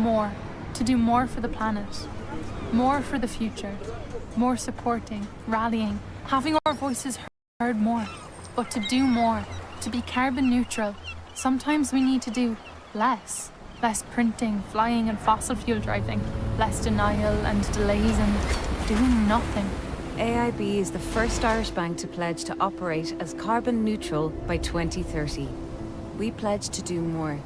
more for the planet, more for the future, more supporting, rallying, having our voices heard more. But to do more, to be carbon neutral, sometimes we need to do less. Less printing, flying and fossil fuel driving, less denial and delays and doing nothing. AIB is the first Irish bank to pledge to operate as carbon neutral by 2030. We pledge to do more.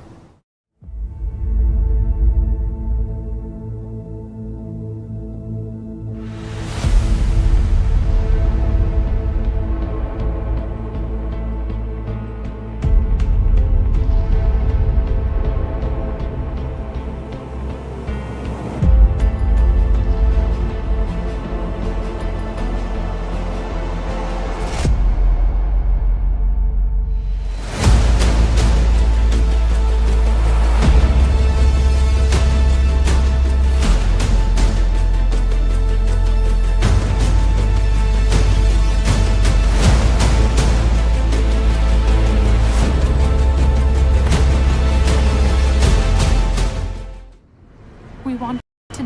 We want to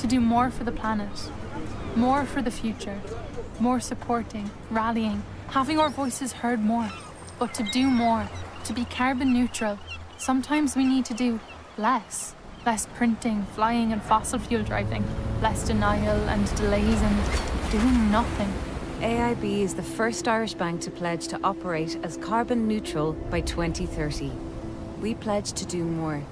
do more for the planet, more for the future, more supporting, rallying, having our voices heard more. But to do more, to be carbon neutral, sometimes we need to do less. Less printing, flying and fossil fuel driving, less denial and delays and doing nothing. AIB is the first Irish bank to pledge to operate as carbon neutral by 2030. We pledge to do more.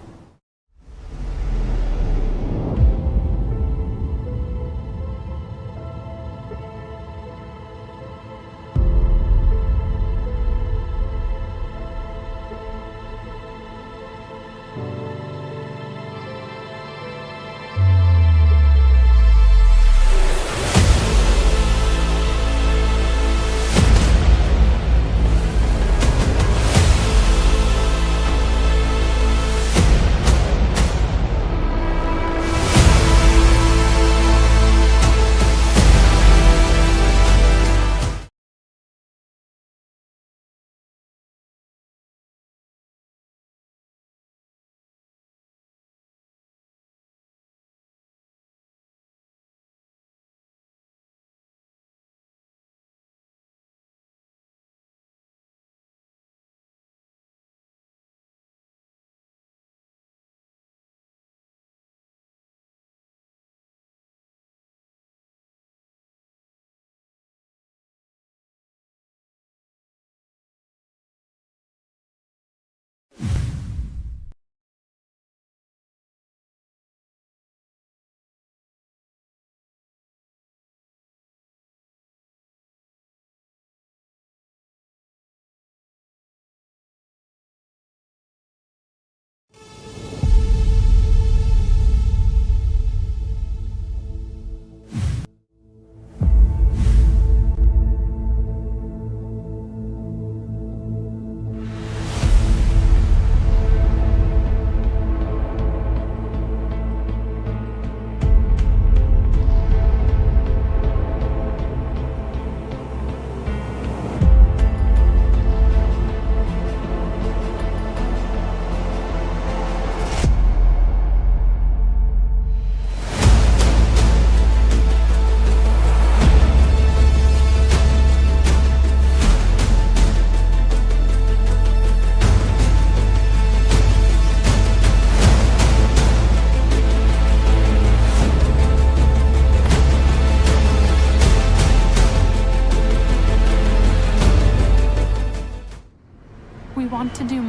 We want to do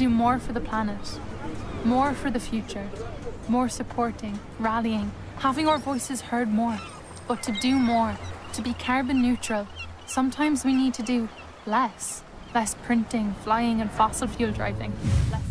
more for the planet, more for the future, more supporting, rallying, having our voices heard more. But to do more, to be carbon neutral, sometimes we need to do less. Less printing, flying and fossil fuel driving. Less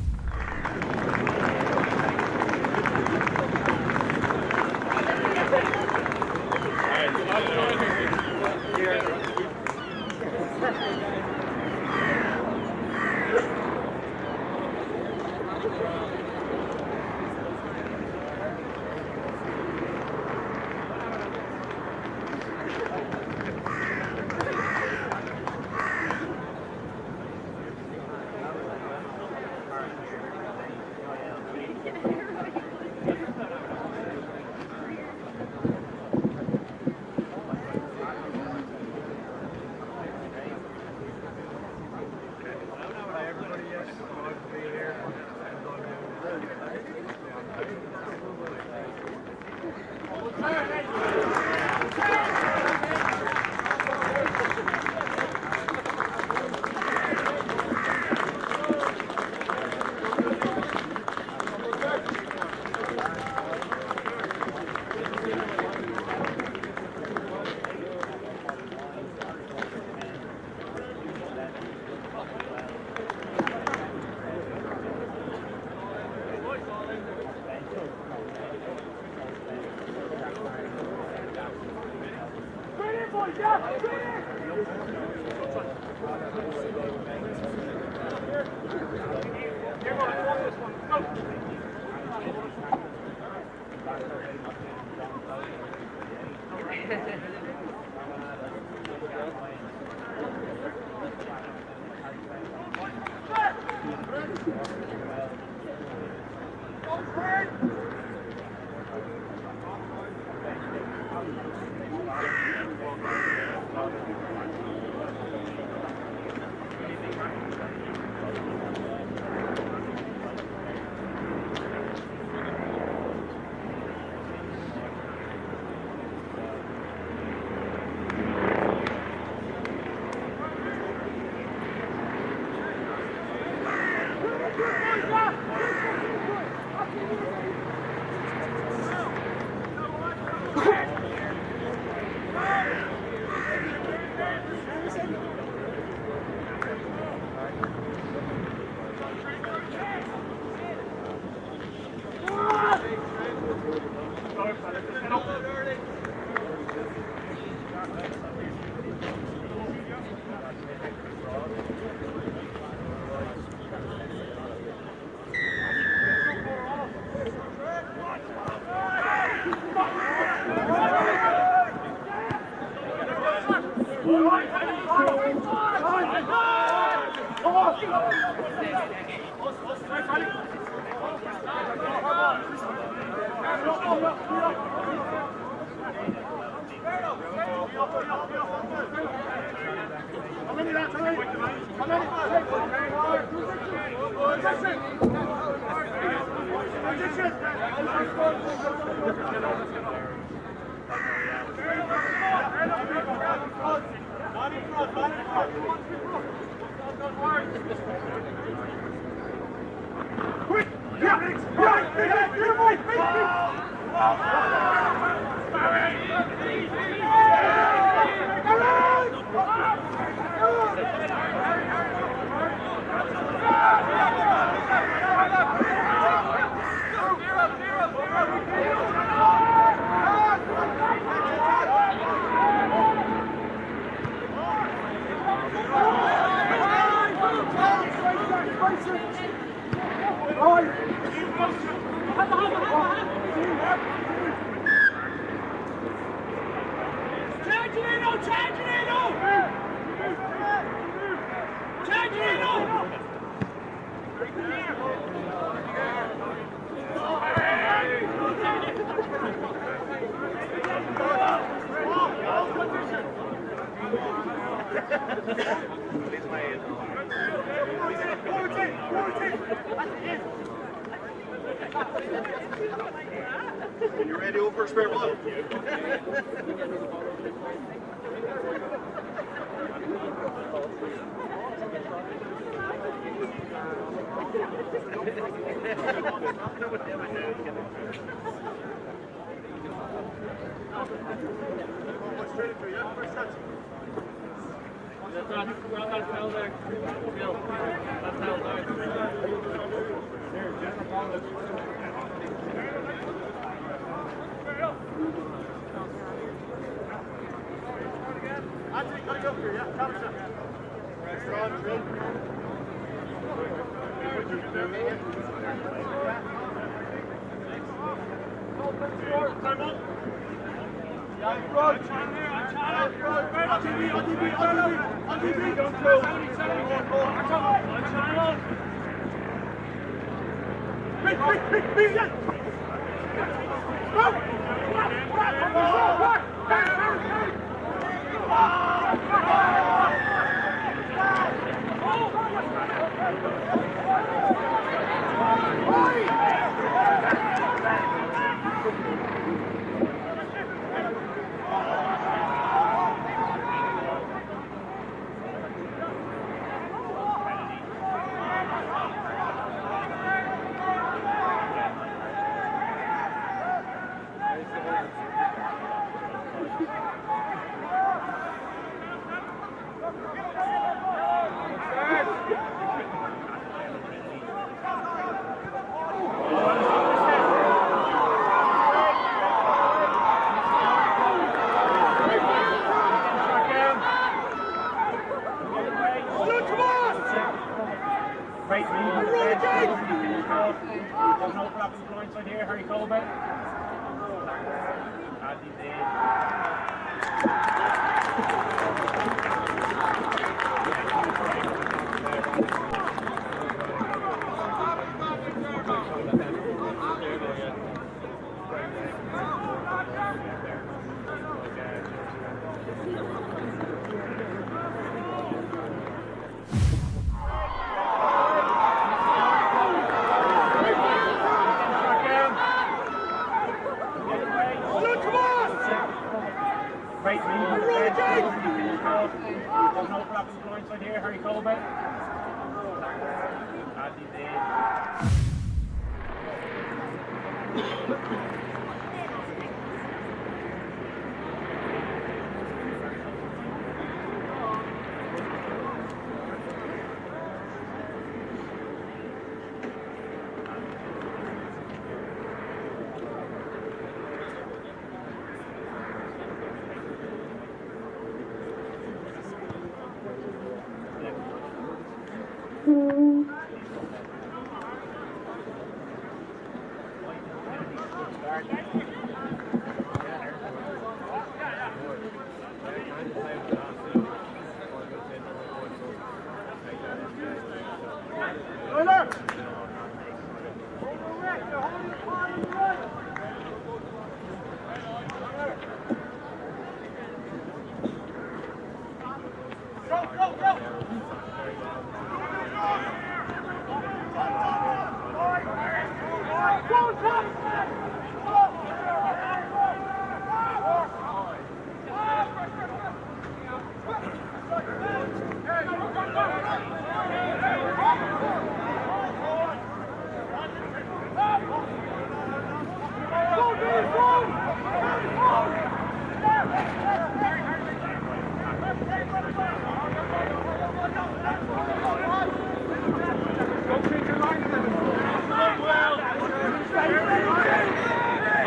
You ready over a spare ball? Dropping the blind side here, Harry Colbert.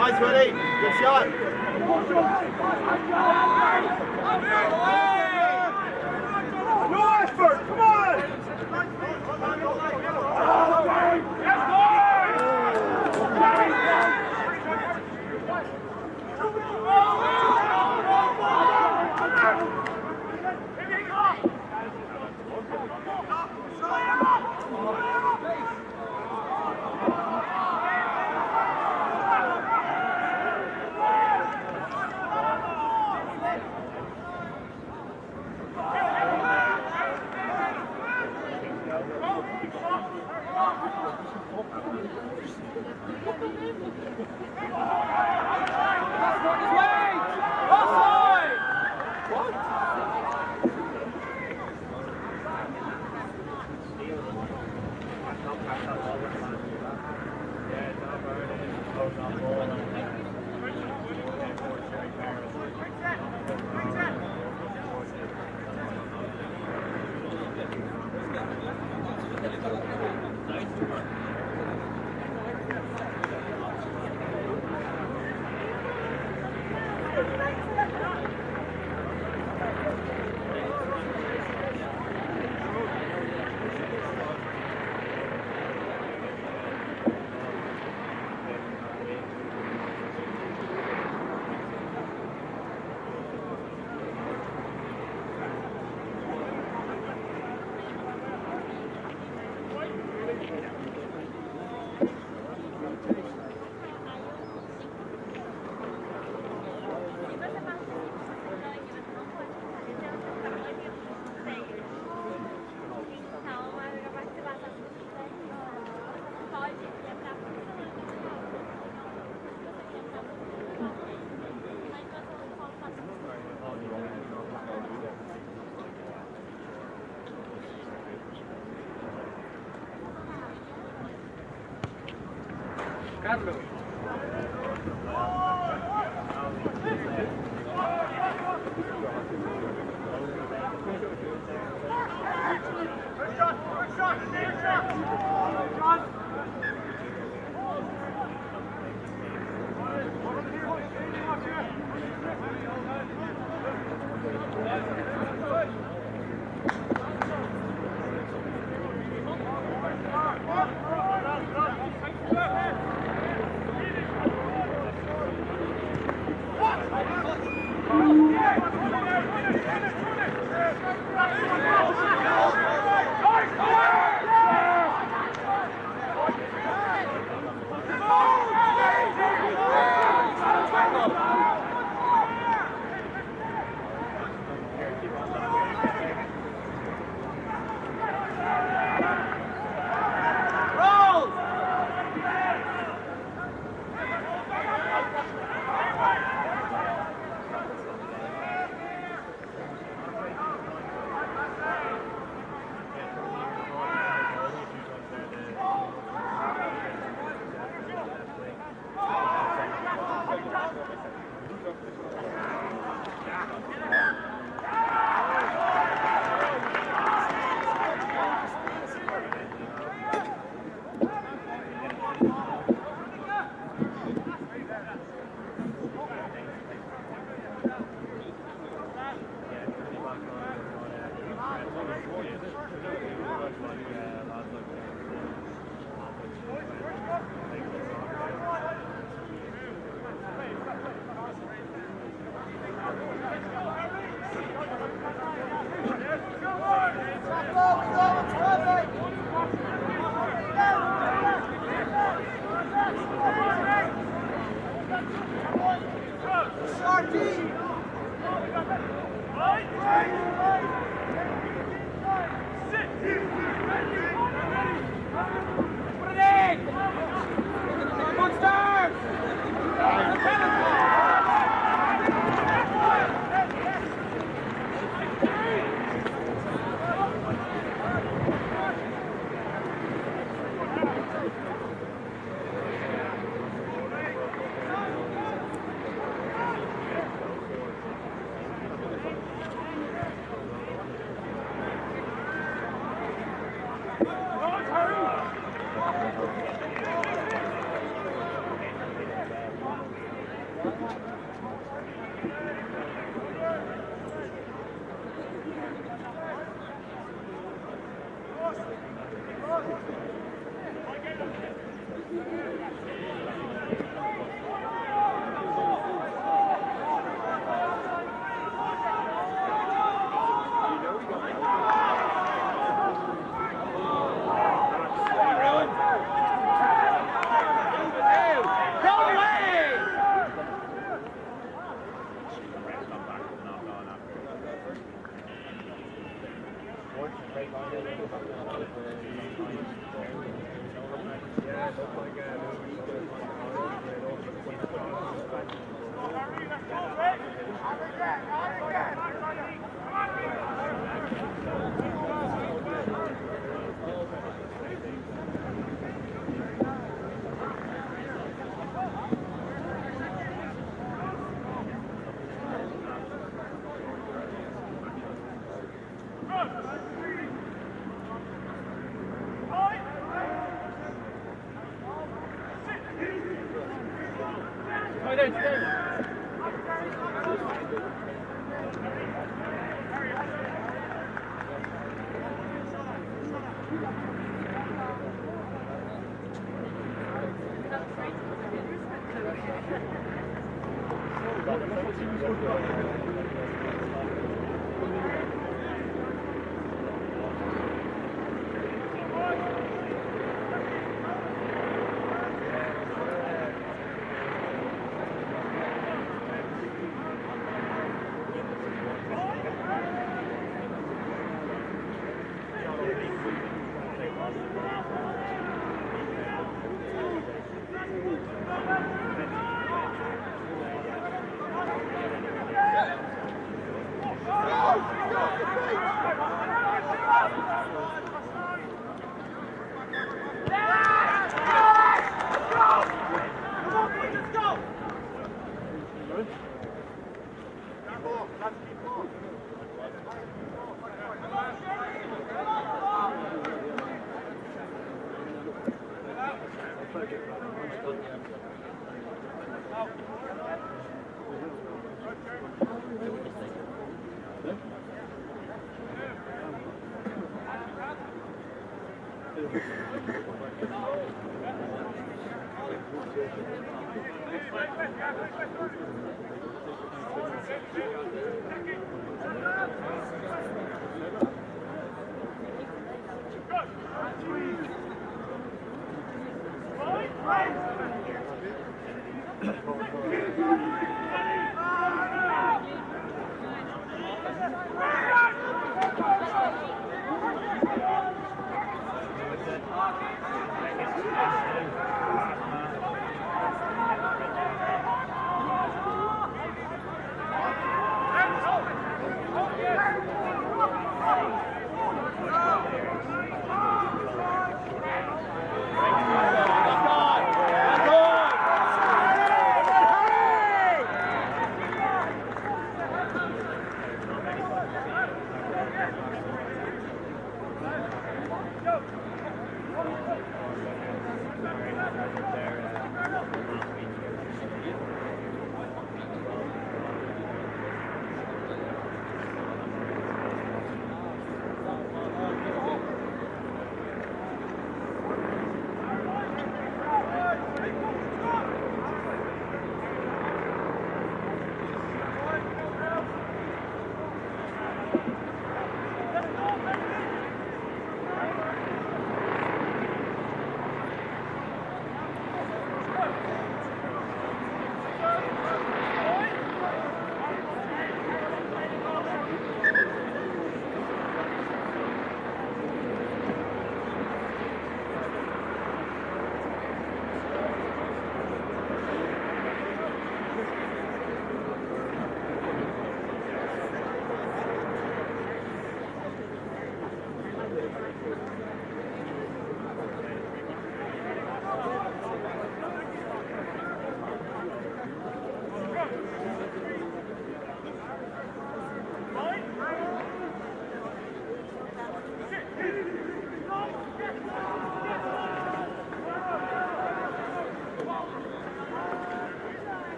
Nice, Willie. Good shot. No effort, come on! Carlos.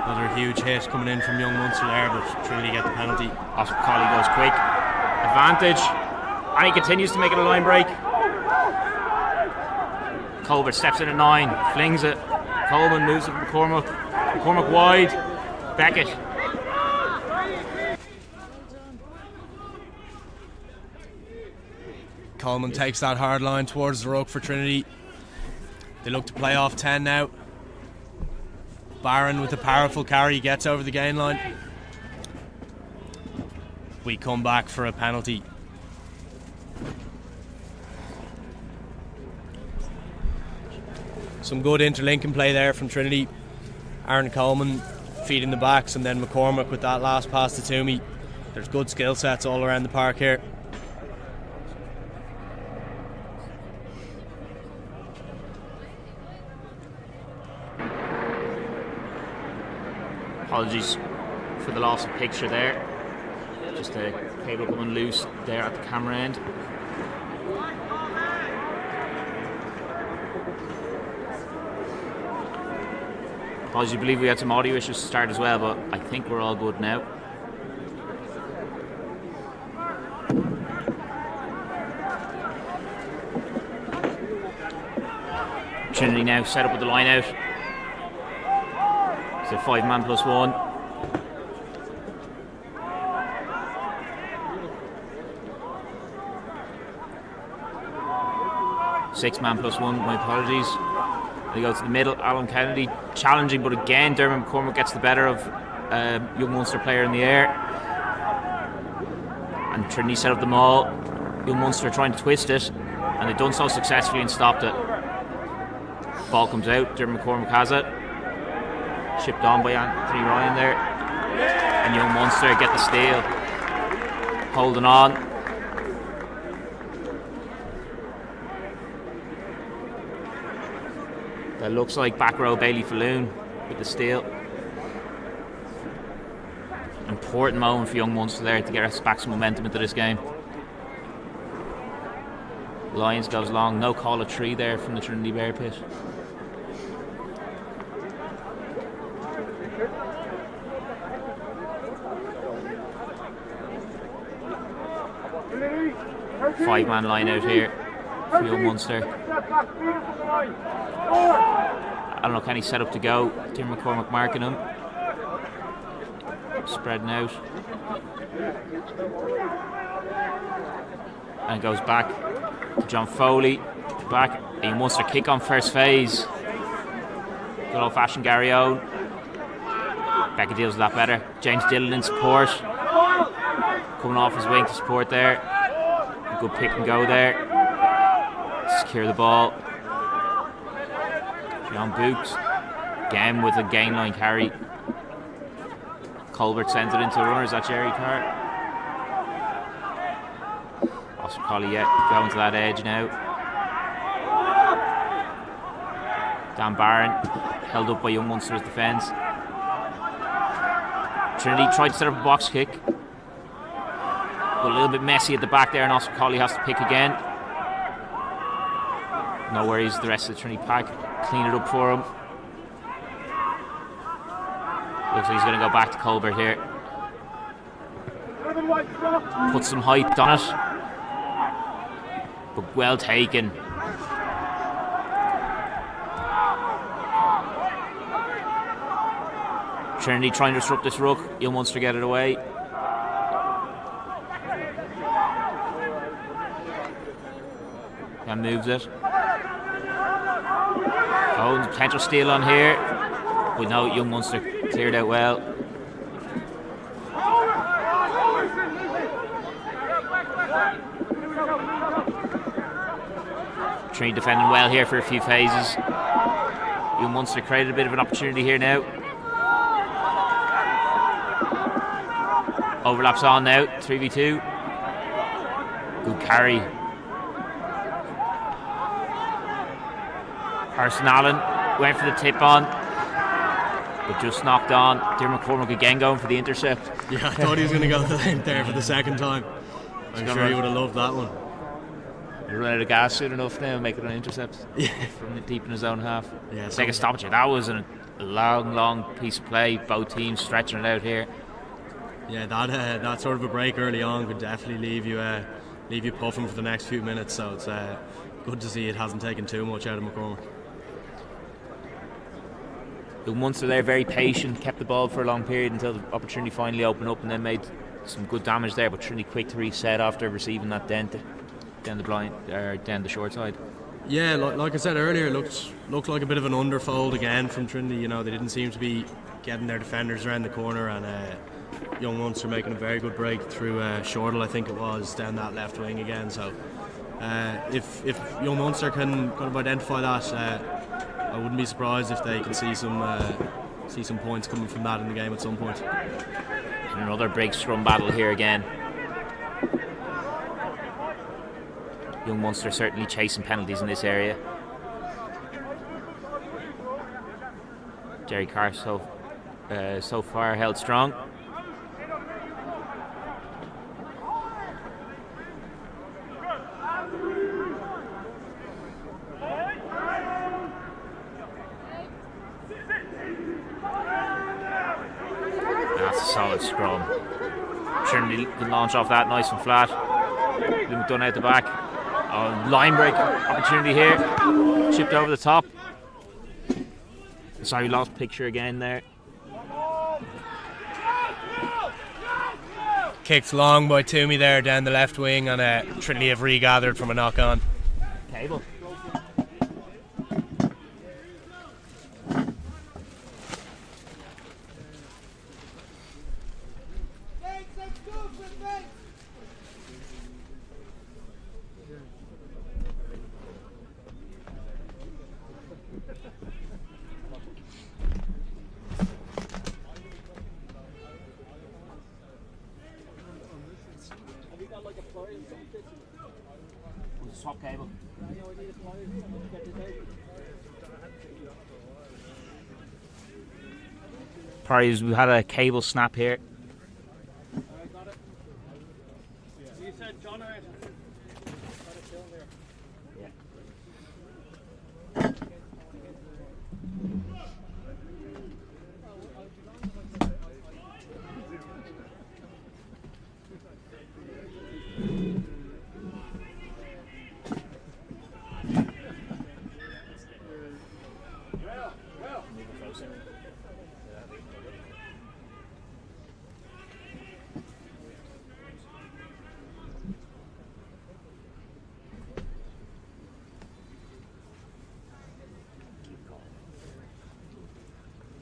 Another huge hit coming in from young Munster there, but Trinity get the penalty. Oscar Colley goes quick. Advantage. And he continues to make it a line break. Colbert steps in at 9, flings it. Coleman moves it from McCormack. McCormack wide. Beckett. Coleman takes that hard line towards the ruck for Trinity. They look to play off 10 now. Barron with a powerful carry gets over the gain line. We come back for a penalty. Some good interlinking play there from Trinity. Aaron Coleman feeding the backs, and then McCormack with that last pass to Toomey. There's good skill sets all around the park here. Apologies for the loss of picture there. Just a cable coming loose there at the camera end. Apologies, I believe we had some audio issues to start as well, but I think we're all good now. Trinity now set up with the line out. It's a 5-man plus 1. Six-man plus 1, my apologies. They go to the middle, Alan Kennedy challenging, but again Dermot McCormack gets the better of young Munster player in the air. And Trinity set up the maul. Young Munster trying to twist it, and they've done so successfully and stopped it. Ball comes out, Dermot McCormack has it. Shipped on by Anthony Ryan there. And young Munster get the steal. Holding on. That looks like back row Bailey Falloon with the steal. Important moment for young Munster there to get us back some momentum into this game. Lyons goes long, no call of 3 there from the Trinity Bear Pit. Five-man line out here for young Munster. I don't know, can he set up to go? Tim McCormack marking him. Spreading out. And goes back to John Foley. Back. Young Munster kick on first phase. Good old fashioned Gary Owen. Beckett deals with that better. James Dillon in support. Coming off his wing to support there. A good pick and go there. Secure the ball. John Books again with a gain line carry. Colbert sends it into the runner. Is that Jerry Carr? Oscar Colley going to that edge now. Dan Barron held up by young Munster's defence. Trinity tried to set up a box kick, but a little bit messy at the back there, and Oscar Colley has to pick again. No worries, the rest of the Trinity pack clean it up for him. Looks like he's going to go back to Colbert here. Put some height on it, but well taken. Trinity trying to disrupt this ruck. Young Munster get it away. And moves it. Oh, potential steal on here. But no, young Munster cleared out well. Trinity defending well here for a few phases. Young Munster created a bit of an opportunity here now. Overlaps on now, 3v2. Good carry. Carson Allen went for the tip on, but just knocked on. Dermot McCormick again going for the intercept. Yeah, I thought he was going to go to the length there for the second time. I'm sure he would have loved that one. He run out of gas soon enough now and make it an intercept from deep in his own half. Yeah, take a stoppage. That was a long piece of play. Both teams stretching it out here. Yeah, that sort of a break early on could definitely leave you puffing for the next few minutes. So it's good to see it hasn't taken too much out of McCormick. The Munster there very patient, kept the ball for a long period until the opportunity finally opened up, and then made some good damage there. But Trinity quick to reset after receiving that dent down the short side. Yeah, like I said earlier, looked like a bit of an underfold again from Trinity. You know, they didn't seem to be getting their defenders around the corner, and young Munster making a very good break through Shortall, I think it was, down that left wing again. So if young Munster can kind of identify that, I wouldn't be surprised if they can see some points coming from that in the game at some point. And another break scrum battle here again. Young Munster certainly chasing penalties in this area. Jerry Carr so far held strong. That's a solid scrum. Trinity can launch off that nice and flat. Lou McDonough out the back. Line break opportunity here. Chipped over the top. Sorry, lost picture again there. Kicked long by Toomey there down the left wing, and Trinity have regathered from a knock on. Cable. Swap cable. Parties, we had a cable snap here. You said John or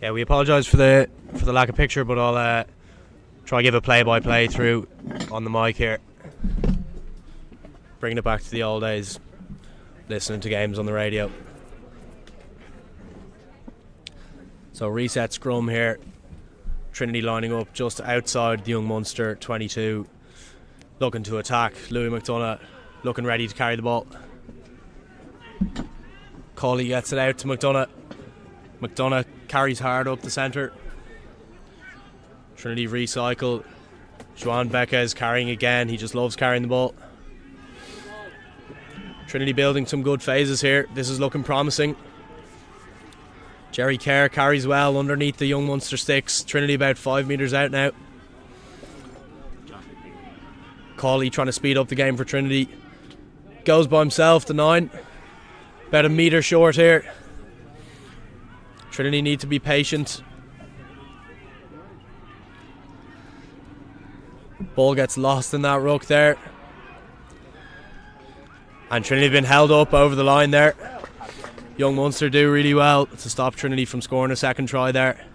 Yeah, we apologise for the lack of picture, but I'll try to give a play-by-play through on the mic here. Bringing it back to the old days, listening to games on the radio. So reset scrum here. Trinity lining up just outside the young Munster 22, looking to attack. Louis McDonough looking ready to carry the ball. Cawley gets it out to McDonough. McDonough carries hard up the centre. Trinity recycle. Joan Becca is carrying again. He just loves carrying the ball. Trinity building some good phases here. This is looking promising. Jerry Kerr carries well underneath the young Munster sticks. Trinity about 5 metres out now. Cawley trying to speed up the game for Trinity. Goes by himself, the 9. About a metre short here. Trinity need to be patient. Ball gets lost in that ruck there. And Trinity have been held up over the line there. Young Munster do really well to stop Trinity from scoring a second try there.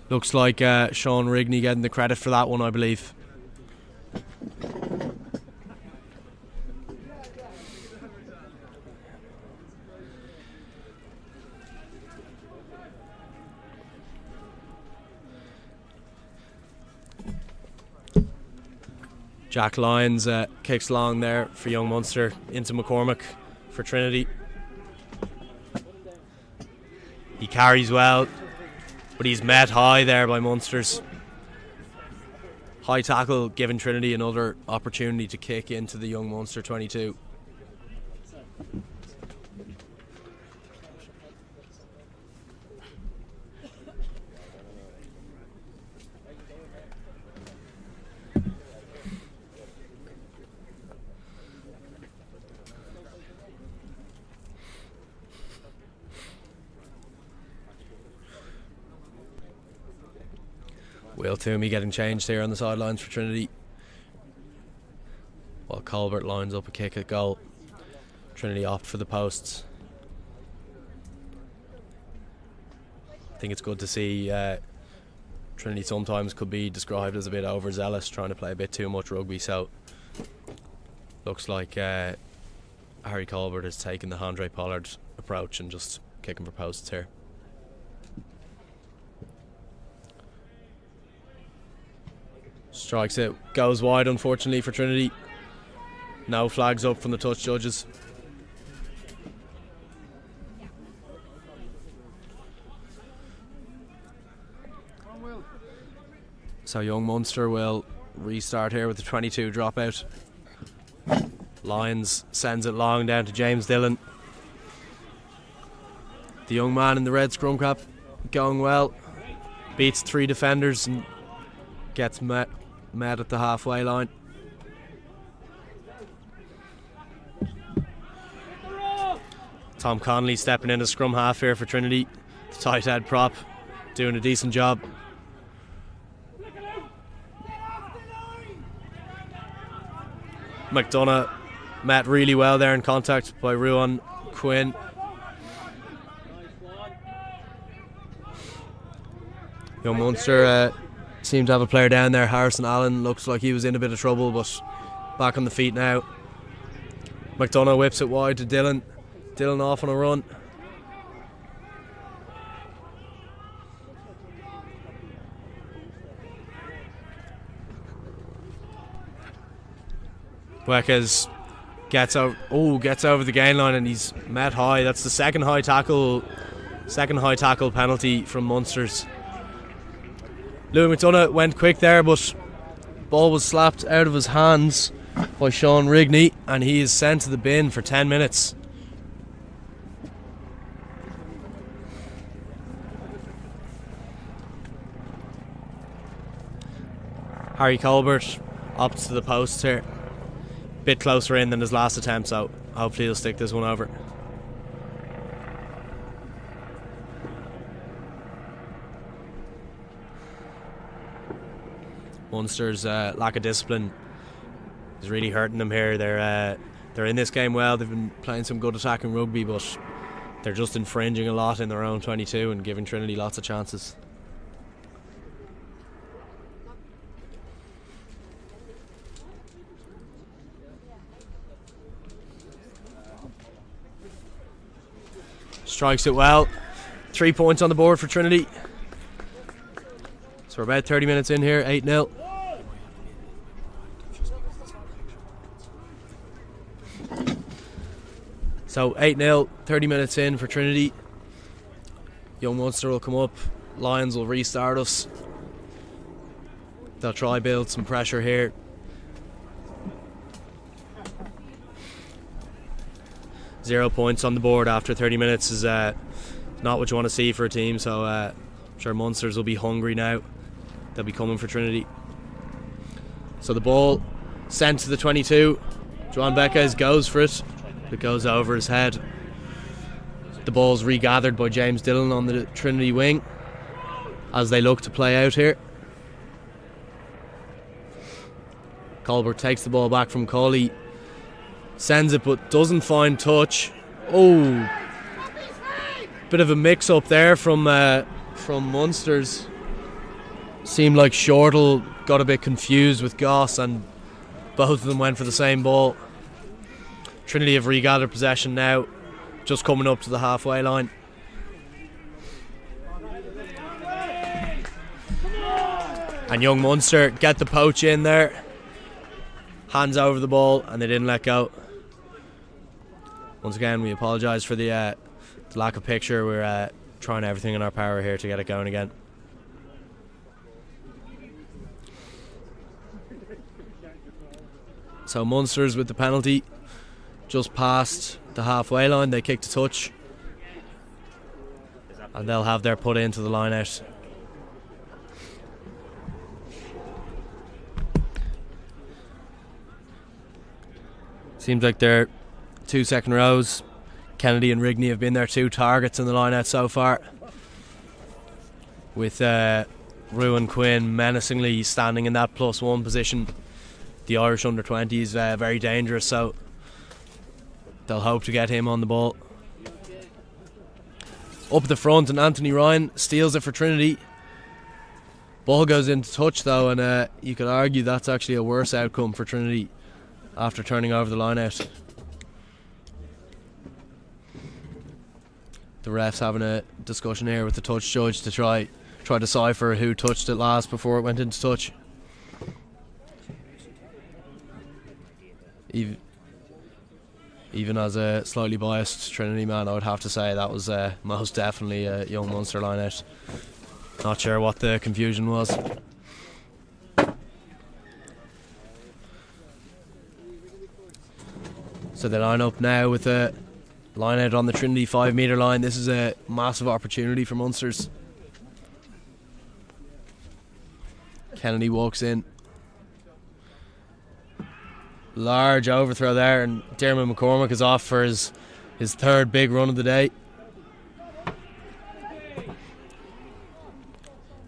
Looks like Sean Rigney getting the credit for that one, I believe. Jack Lyons kicks long there for young Munster into McCormick for Trinity. He carries well, but he's met high there by Munsters. High tackle giving Trinity another opportunity to kick into the young Munster 22. Will Toomey getting changed here on the sidelines for Trinity, while Colbert lines up a kick at goal. Trinity opt for the posts. I think it's good to see Trinity sometimes could be described as a bit overzealous, trying to play a bit too much rugby, so looks like Harry Colbert has taken the Andre Pollard approach and just kicking for posts here. Strikes it, goes wide unfortunately for Trinity. No flags up from the touch judges. So young Munster will restart here with the 22 dropout. Lyons sends it long down to James Dillon. The young man in the red scrum cap going well. Beats 3 defenders and gets met at the halfway line. Tom Connolly stepping in as scrum half here for Trinity. The tight head prop doing a decent job. McDonough met really well there in contact by Ruan Quinn. Young Munster seemed to have a player down there. Harrison Allen looks like he was in a bit of trouble, but back on the feet now. McDonough whips it wide to Dillon. Dillon off on a run. Weckes gets over the gain line and he's met high. That's the second high tackle penalty from Munsters. Louis McDonough went quick there, but ball was slapped out of his hands by Sean Rigney and he is sent to the bin for 10 minutes. Harry Colbert opts to the post here. Bit closer in than his last attempt, so hopefully he'll stick this one over. Munster's lack of discipline is really hurting them here. They're in this game well. They've been playing some good attacking rugby, but they're just infringing a lot in their own 22 and giving Trinity lots of chances. Strikes it well. 3 points on the board for Trinity. So we're about 30 minutes in here, 8-0. So 8-0, 30 minutes in for Trinity. Young Munster will come up. Lions will restart us. They'll try build some pressure here. Zero points on the board after 30 minutes is not what you want to see for a team, so I'm sure Munsters will be hungry now. They'll be coming for Trinity. So the ball sent to the 22. Joan Beckes goes for it. It goes over his head. The ball's regathered by James Dillon on the Trinity wing as they look to play out here. Colbert takes the ball back from Cawley. Sends it but doesn't find touch. Oh, bit of a mix up there from Munsters. Seemed like Shortle got a bit confused with Goss and both of them went for the same ball. Trinity have regathered possession now, just coming up to the halfway line. And young Munster get the poach in there. hands over the ball and they didn't let go. Once again, we apologise for the lack of picture. We're trying everything in our power here to get it going again. So Munster's with the penalty just past the halfway line. They kicked a touch and they'll have their put into the line out. Seems like their 2 second rows, Kennedy and Rigney, have been their 2 targets in the line out so far, with Rue and Quinn menacingly standing in that +1 position. The Irish under-20 is very dangerous, so they'll hope to get him on the ball. Up the front, and Anthony Ryan steals it for Trinity. Ball goes into touch though, and you could argue that's actually a worse outcome for Trinity after turning over the line out. The refs having a discussion here with the touch judge to try to decipher who touched it last before it went into touch. Even as a slightly biased Trinity man, I would have to say that was most definitely a young Munster line out. Not sure what the confusion was. So they line up now with a line out on the Trinity 5 metre line. This is a massive opportunity for Munsters. Kennedy walks in. Large overthrow there, and Dermot McCormick is off for his 3rd big run of the day.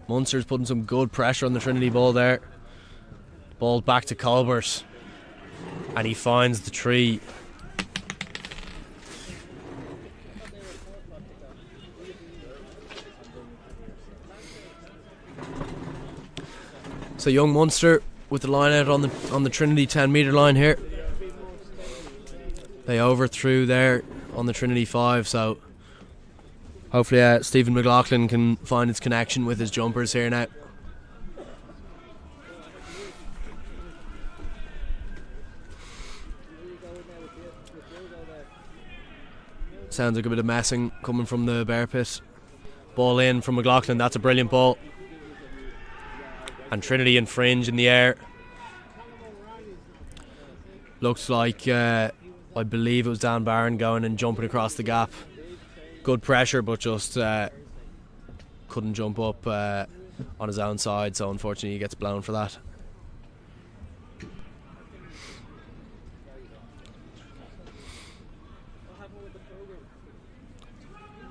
Munster's putting some good pressure on the Trinity ball there. Ball back to Colbert, and he finds the tree. So young Munster with the line out on the Trinity 10 metre line here. They overthrew there on the Trinity 5, so hopefully Stephen McLaughlin can find his connection with his jumpers here now. Sounds like a bit of messing coming from the bear pit. Ball in from McLaughlin, that's a brilliant ball. And Trinity and fringe in the air. Looks like, I believe it was Dan Barron going and jumping across the gap. Good pressure, but just couldn't jump up on his own side, so unfortunately he gets blown for that.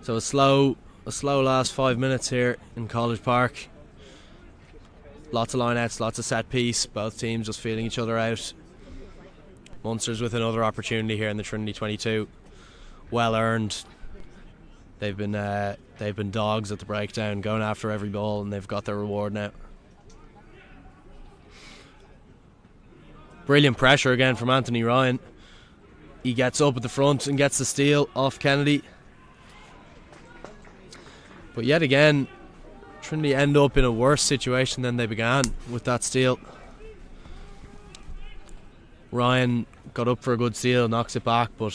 So a slow last 5 minutes here in College Park. Lots of line-outs, lots of set piece, both teams just feeling each other out. Munster's with another opportunity here in the Trinity 22. Well earned. They've been dogs at the breakdown, going after every ball, and they've got their reward now. Brilliant pressure again from Anthony Ryan. He gets up at the front and gets the steal off Kennedy. But yet again, Trinity end up in a worse situation than they began with that steal. Ryan got up for a good steal, knocks it back, but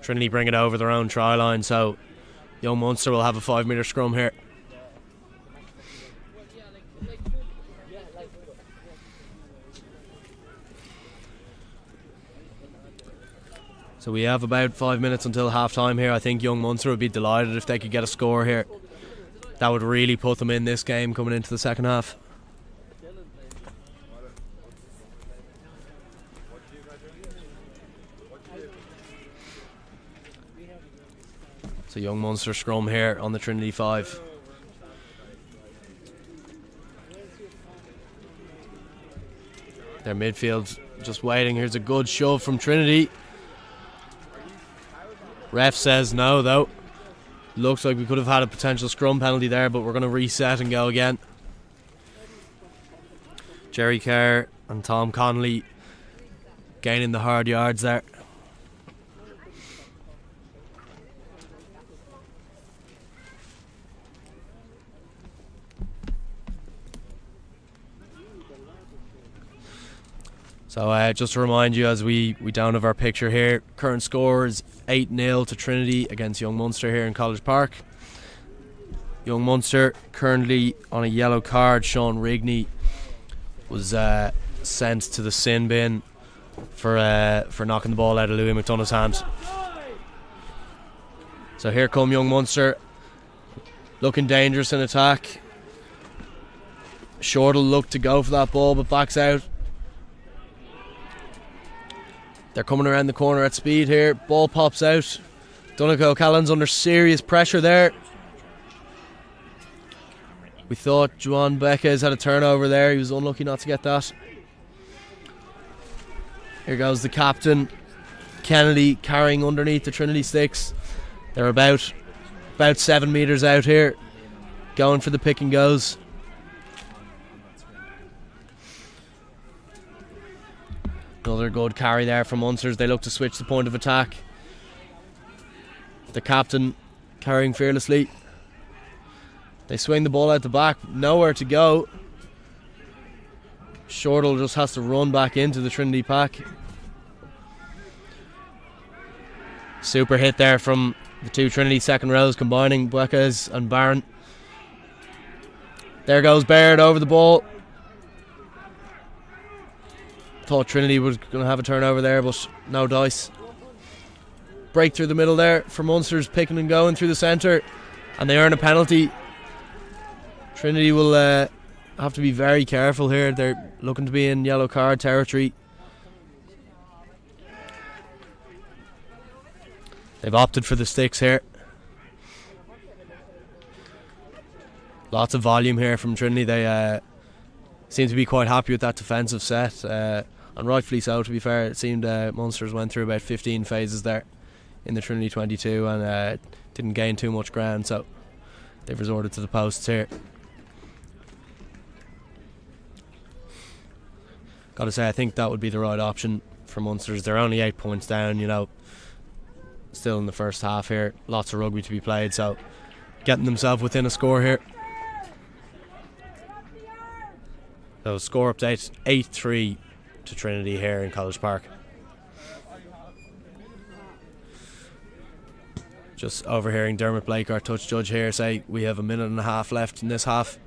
Trinity bring it over their own try line, so young Munster will have a 5 metre scrum here. So we have about 5 minutes until half time here. I think young Munster would be delighted if they could get a score here. That would really put them in this game coming into the second half. So young Munster scrum here on the Trinity 5. Their midfield just waiting. Here's a good shove from Trinity. Ref says no though. Looks like we could have had a potential scrum penalty there, but we're going to reset and go again. Jerry Kerr and Tom Connolly gaining the hard yards there. So just to remind you, as we don't have our picture here, current score is 8-0 to Trinity against Young Munster here in College Park. Young Munster currently on a yellow card. Sean Rigney was sent to the sin bin for knocking the ball out of Louis McDonough's hands. So here come Young Munster, looking dangerous in attack. Short'll look to go for that ball but backs out. They're coming around the corner at speed here. Ball pops out. Donegal O'Callaghan's under serious pressure there. We thought Juan Beckes had a turnover there. He was unlucky not to get that. Here goes the captain, Kennedy, carrying underneath the Trinity sticks. They're about 7 metres out here, going for the pick and goes. Another good carry there from Munsters. They look to switch the point of attack. The captain carrying fearlessly. They swing the ball out the back, nowhere to go. Shortall just has to run back into the Trinity pack. Super hit there from the two Trinity second rows, combining Buekas and Barron. There goes Baird over the ball. Thought Trinity was going to have a turnover there, but no dice. Break through the middle there for Munsters, picking and going through the centre, and they earn a penalty. Trinity will have to be very careful here. They're looking to be in yellow card territory. They've opted for the sticks here. Lots of volume here from Trinity. They seem to be quite happy with that defensive set, and rightfully so, to be fair. It seemed Munsters went through about 15 phases there in the Trinity 22 and didn't gain too much ground, so they've resorted to the posts here. Gotta say, I think that would be the right option for Munsters. They're only 8 points down, still in the first half here. Lots of rugby to be played, so getting themselves within a score here. So score update, 8-3 to Trinity here in College Park. Just overhearing Dermot Blake, our touch judge here, say we have a minute and a half left in this half.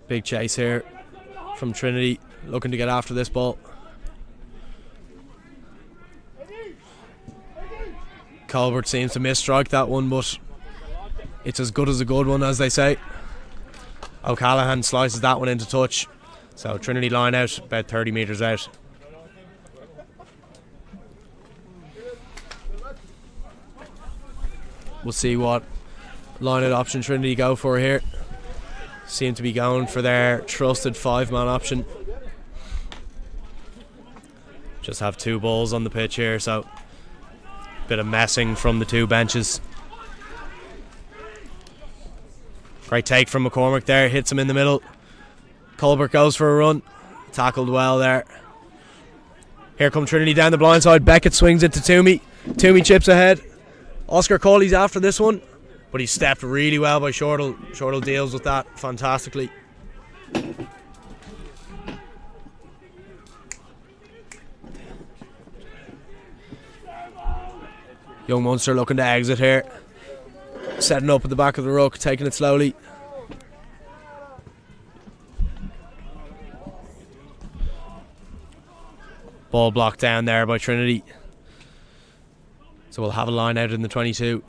Big chase here from Trinity, looking to get after this ball. Colbert seems to misstrike that one, but it's as good as a good one, as they say. O'Callaghan slices that one into touch. So Trinity line out, about 30 metres out. We'll see what line out option Trinity go for here. Seem to be going for their trusted 5-man option. Just have two balls on the pitch here, so bit of messing from the two benches. Great take from McCormick there, hits him in the middle. Colbert goes for a run, tackled well there. Here come Trinity down the blind side. Beckett swings it to Toomey. Toomey chips ahead. Oscar Cawley's after this one, but he stepped really well by Shortall. Shortall deals with that fantastically. Young Munster looking to exit here. Setting up at the back of the ruck, taking it slowly. Ball blocked down there by Trinity. So we'll have a line out in the 22.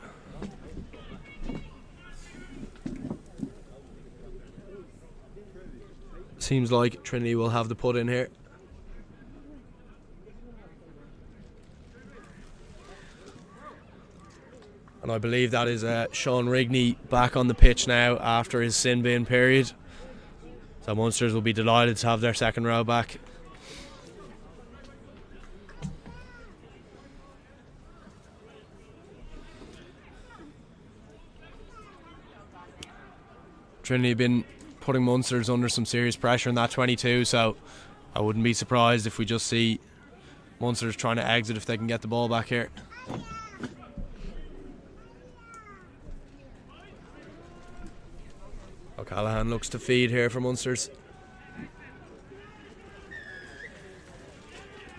Seems like Trinity will have the put in here. And I believe that is Sean Rigney back on the pitch now after his sin bin period. So Munsters will be delighted to have their second row back. Trinity have been putting Munsters under some serious pressure in that 22, so I wouldn't be surprised if we just see Munsters trying to exit if they can get the ball back here. O'Callaghan looks to feed here for Munsters.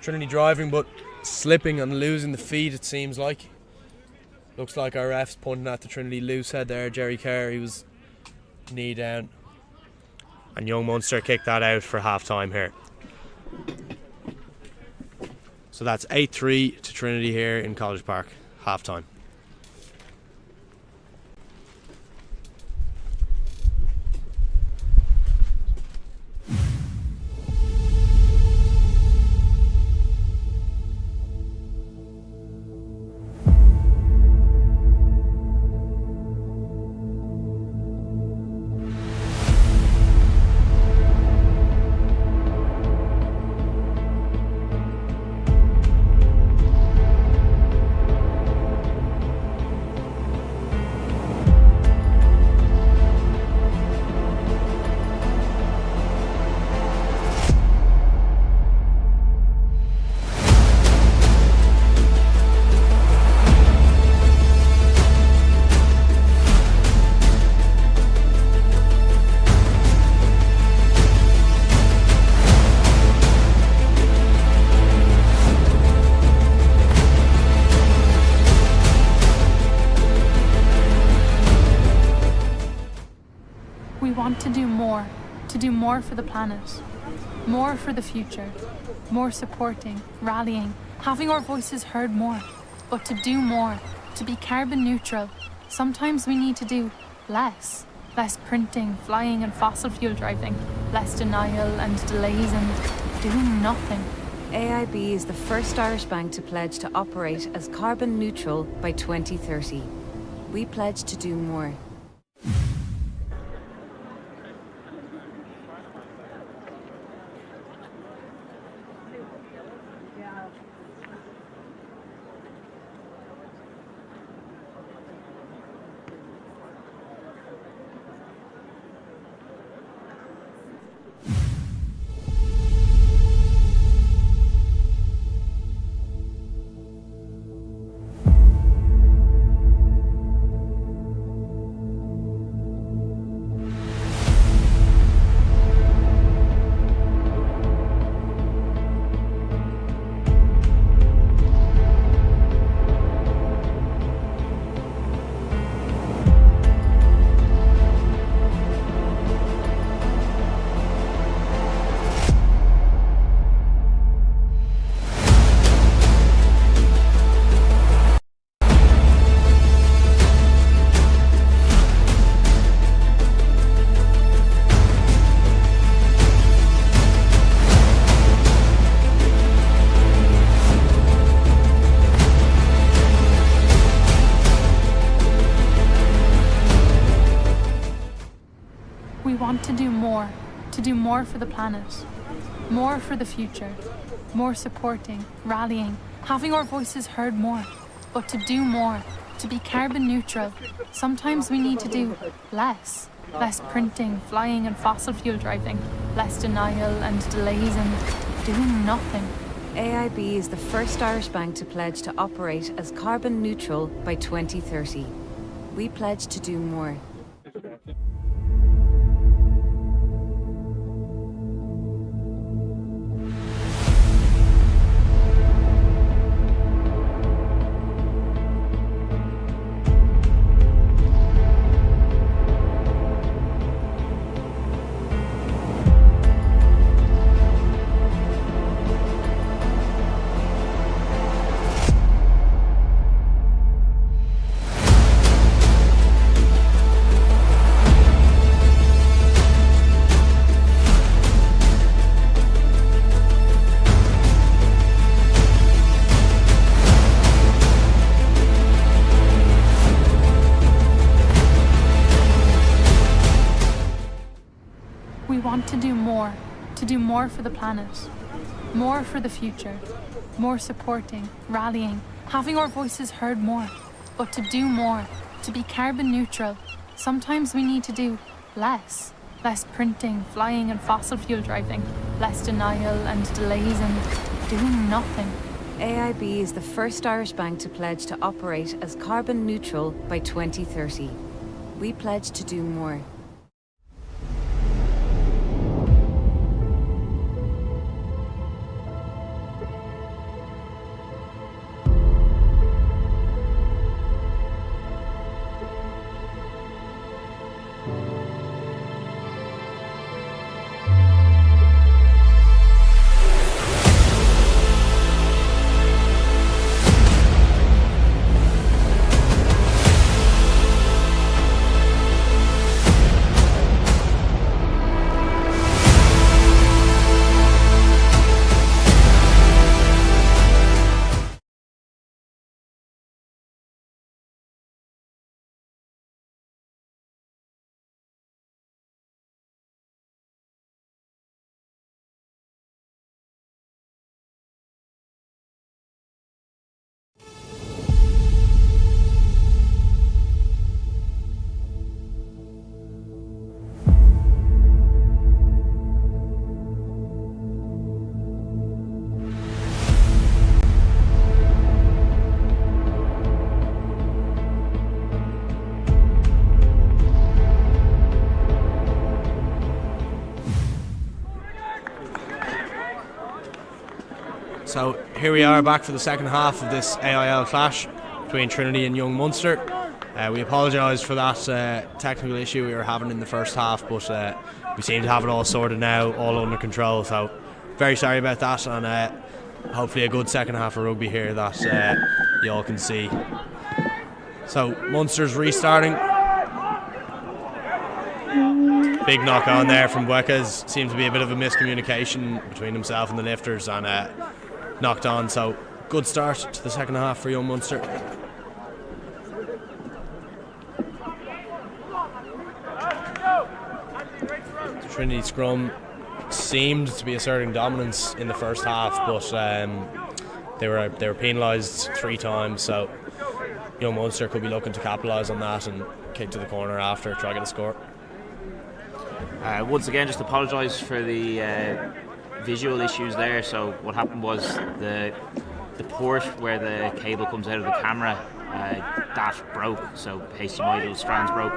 Trinity driving but slipping and losing the feet, it seems like. Looks like our ref's pointing at the Trinity loose head there, Jerry Kerr. He was knee down. And young Munster kicked that out for half time here. So that's 8-3 to Trinity here in College Park, half time. We want to do more for the planet, more for the future, more supporting, rallying, having our voices heard more. But to do more, to be carbon neutral, sometimes we need to do less. Less printing, flying and fossil fuel driving, less denial and delays and doing nothing. AIB is the first Irish bank to pledge to operate as carbon neutral by 2030. We pledge to do more. We want to do more for the planet, more for the future, more supporting, rallying, having our voices heard more. But to do more, to be carbon neutral, sometimes we need to do less. Less printing, flying and fossil fuel driving, less denial and delays and doing nothing. AIB is the first Irish bank to pledge to operate as carbon neutral by 2030. We pledge to do more. We want to do more for the planet, more for the future, more supporting, rallying, having our voices heard more. But to do more, to be carbon neutral, sometimes we need to do less. Less printing, flying and fossil fuel driving, less denial and delays and doing nothing. AIB is the first Irish bank to pledge to operate as carbon neutral by 2030. We pledge to do more. So here we are back for the second half of this AIL clash between Trinity and Young Munster. We apologise for that technical issue we were having in the first half, but we seem to have it all sorted now, all under control. So very sorry about that, and hopefully a good second half of rugby here that you all can see. So Munster's restarting. Big knock on there from Buekas. Seems to be a bit of a miscommunication between himself and the lifters, and knocked on. So good start to the second half for Young Munster. The Trinity scrum seemed to be asserting dominance in the first half, but they were penalised 3 times. So Young Munster could be looking to capitalise on that and kick to the corner after, try to get a score. Once again, just apologise for the visual issues there. So what happened was the port where the cable comes out of the camera, that broke. So HDMI little strands broke,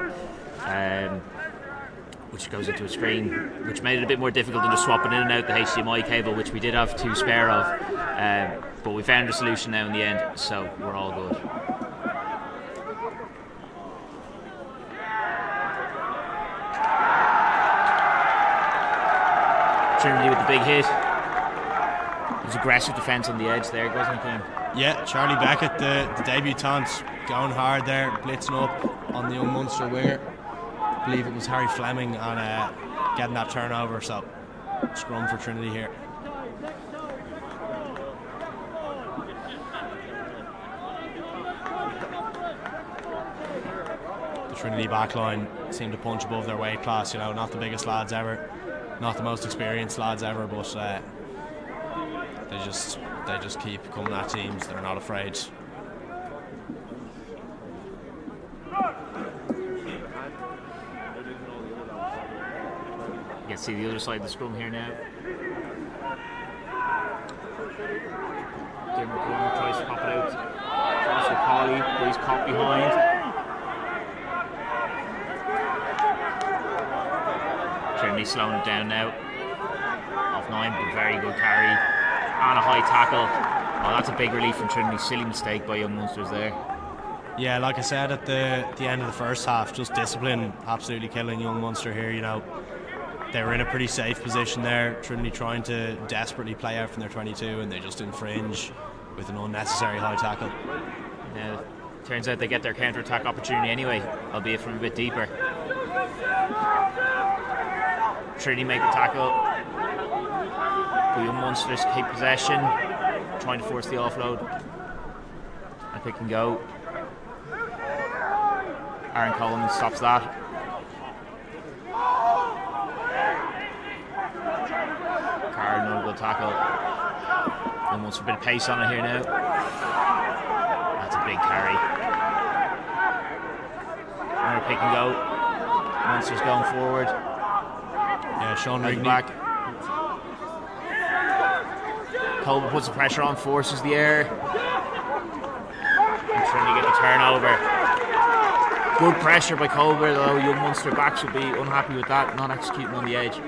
which goes into a screen, which made it a bit more difficult than just swapping in and out the HDMI cable, which we did have 2 spare of. But we found a solution now in the end, so we're all good. Trinity with the big hit. It was aggressive defence on the edge there, wasn't it? Yeah, Charlie Beckett, the debutant, going hard there, blitzing up on the Young Munster winger. I believe it was Harry Fleming on getting that turnover, so scrum for Trinity here. The Trinity backline seemed to punch above their weight class, you know, not the biggest lads ever, not the most experienced lads ever, but they just keep coming at teams. They're not afraid. You can see the other side of the scrum here now. Dermot Corner tries to pop it out. Tries for Paulie, but he's caught behind. Trinity slowing it down now. Off 9, but very good carry. And a high tackle. Oh, that's a big relief from Trinity. Silly mistake by Young Munsters there. Yeah, like I said at the end of the first half, just discipline absolutely killing Young Munster here, you know. They were in a pretty safe position there. Trinity trying to desperately play out from their 22, and they just infringe with an unnecessary high tackle. Now, turns out they get their counter-attack opportunity anyway, albeit from a bit deeper. Trinity make the tackle. But Young Munsters keep possession, trying to force the offload. And pick and go. Aaron Coleman stops that. Carr, no good tackle. Young Munster, a bit of pace on it here now. That's a big carry. Another pick and go. Munster's going forward. Yeah, Sean Rigney back. Colby puts the pressure on, forces the air. And Trinity get the turnover. Good pressure by Colby, though. Young Munster backs will be unhappy with that, not executing on the edge.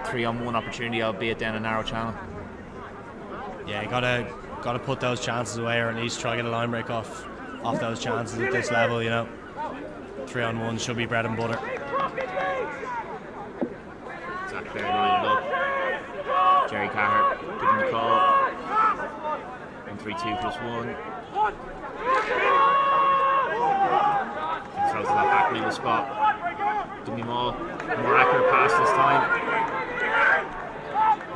3-on-1 opportunity, albeit down a narrow channel. Yeah, you gotta put those chances away, or at least try to get a line break off those chances at this level, you know. 3-on-1 should be bread and butter. Zach Baird lined it up. Jerry Carr giving the call. 1-3-2+1. Can throw to that back middle spot. Dummy Maul. More accurate pass this time.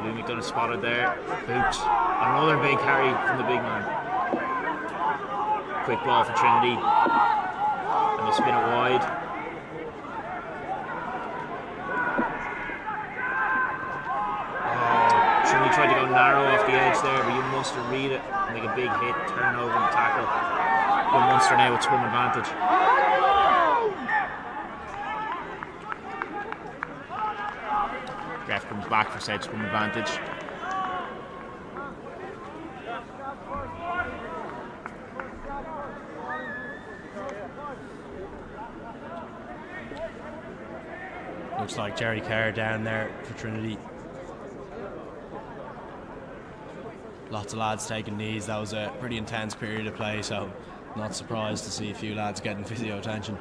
Blue McDonough spotted there. Boot. Another big carry from the big man. Quick ball for Trinity. And they spin it wide. Trinity tried to go narrow off the edge there, but Young Munster read it and make a big hit, turnover and tackle. Young Munster now with scrum advantage. Ref comes back for said scrum advantage. Looks like Jerry Kerr down there for Trinity. lots of lads taking knees. That was a pretty intense period of play, so not surprised to see a few lads getting physio attention.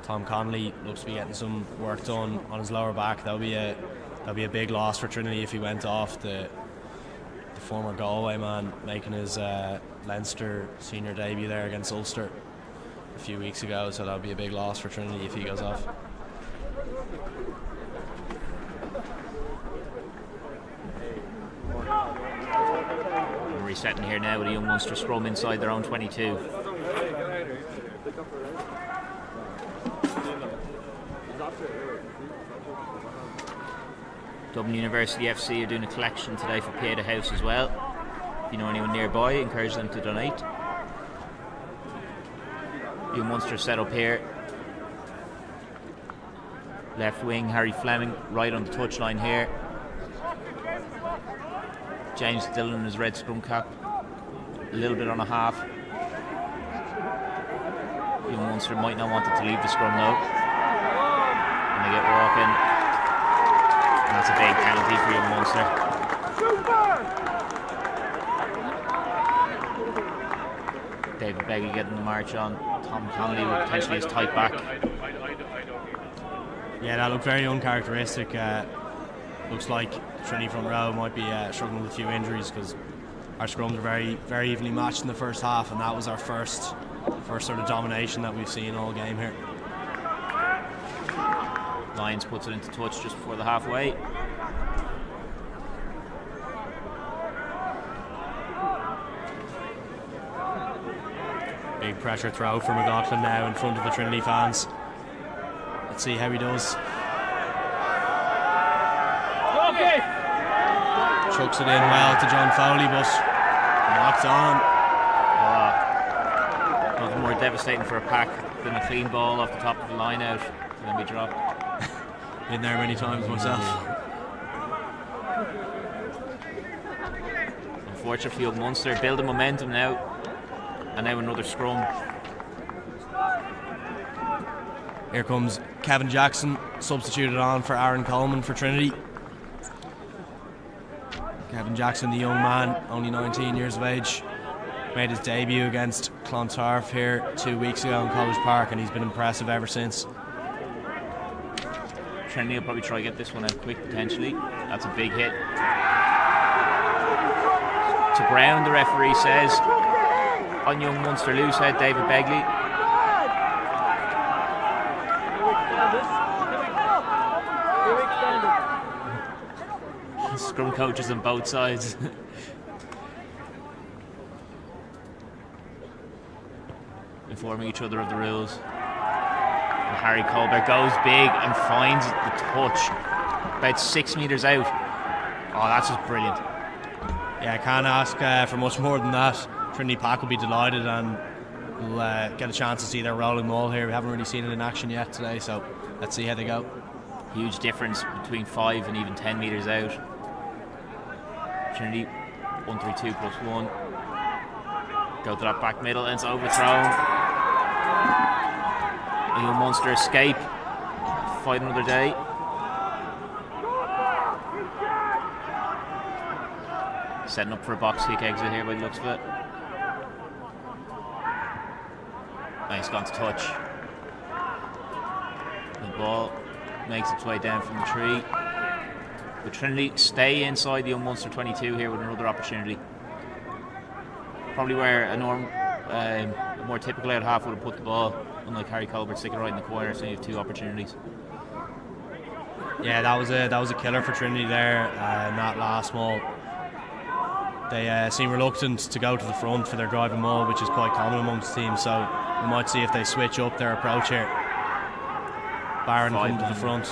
Tom Connolly looks to be getting some work done on his lower back. That'll be a big loss for Trinity if he went off. The former Galway man making his Leinster senior debut there against Ulster a few weeks ago, so that'll be a big loss for Trinity if he goes off. We're resetting here now with a young Munster scrum inside their own 22. Dublin University FC are doing a collection today for Pieta House as well. If you know anyone nearby, encourage them to donate. Young Munster set up here. Left wing, Harry Fleming, right on the touchline here. James Dillon in his red scrum cap. A little bit on a half. Young Munster might not want it to leave the scrum though. And they get walking. And that's a big penalty for young Munster. David Begley getting the march on. Tom Connolly with potentially his tight back. Yeah, that looked very uncharacteristic. Looks like Trinity front row might be struggling with a few injuries because our scrums were very, very evenly matched in the first half, and that was our first sort of domination that we've seen all game here. Lyons puts it into touch just before the halfway. Big pressure throw for McLaughlin now in front of the Trinity fans. Let's see how he does. Chucks it in well to John Foley, but knocked on. Nothing more devastating for a pack than a clean ball off the top of the line out and then be dropped. Been there many times myself. Unfortunate for young Munster, building momentum now, and now another scrum. Here comes Kevin Jackson, substituted on for Aaron Coleman for Trinity. Kevin Jackson, the young man, only 19 years of age, made his debut against Clontarf here 2 weeks ago in College Park, and he's been impressive ever since. Trinity will probably try to get this one out quick, potentially. That's a big hit. To ground, the referee says, on young Munster loose head, David Begley. Scrum coaches on both sides. Informing each other of the rules. And Harry Colbert goes big and finds the touch about 6 metres out. Oh, that's just brilliant. Yeah, I can't ask for much more than that. Trinity Pack will be delighted, and we'll get a chance to see their rolling maul here. We haven't really seen it in action yet today, so let's see how they go. Huge difference between 5 and even 10 metres out. Trinity 1-3-2 plus 1. Go to that back middle and it's overthrown. Young Munster escape. Fight another day. Setting up for a box kick exit here by the looks of it. Nice, gone to touch. The ball makes its way down from the tree. But Trinity stay inside the young Munster 22 here with another opportunity. Probably where a more typical out half would have put the ball, unlike Harry Colbert sticking right in the corner, so you have 2 opportunities. Yeah, that was a killer for Trinity there in that last maul. They seem reluctant to go to the front for their driving maul, which is quite common amongst teams, so we might see if they switch up their approach here. Barron coming to the front.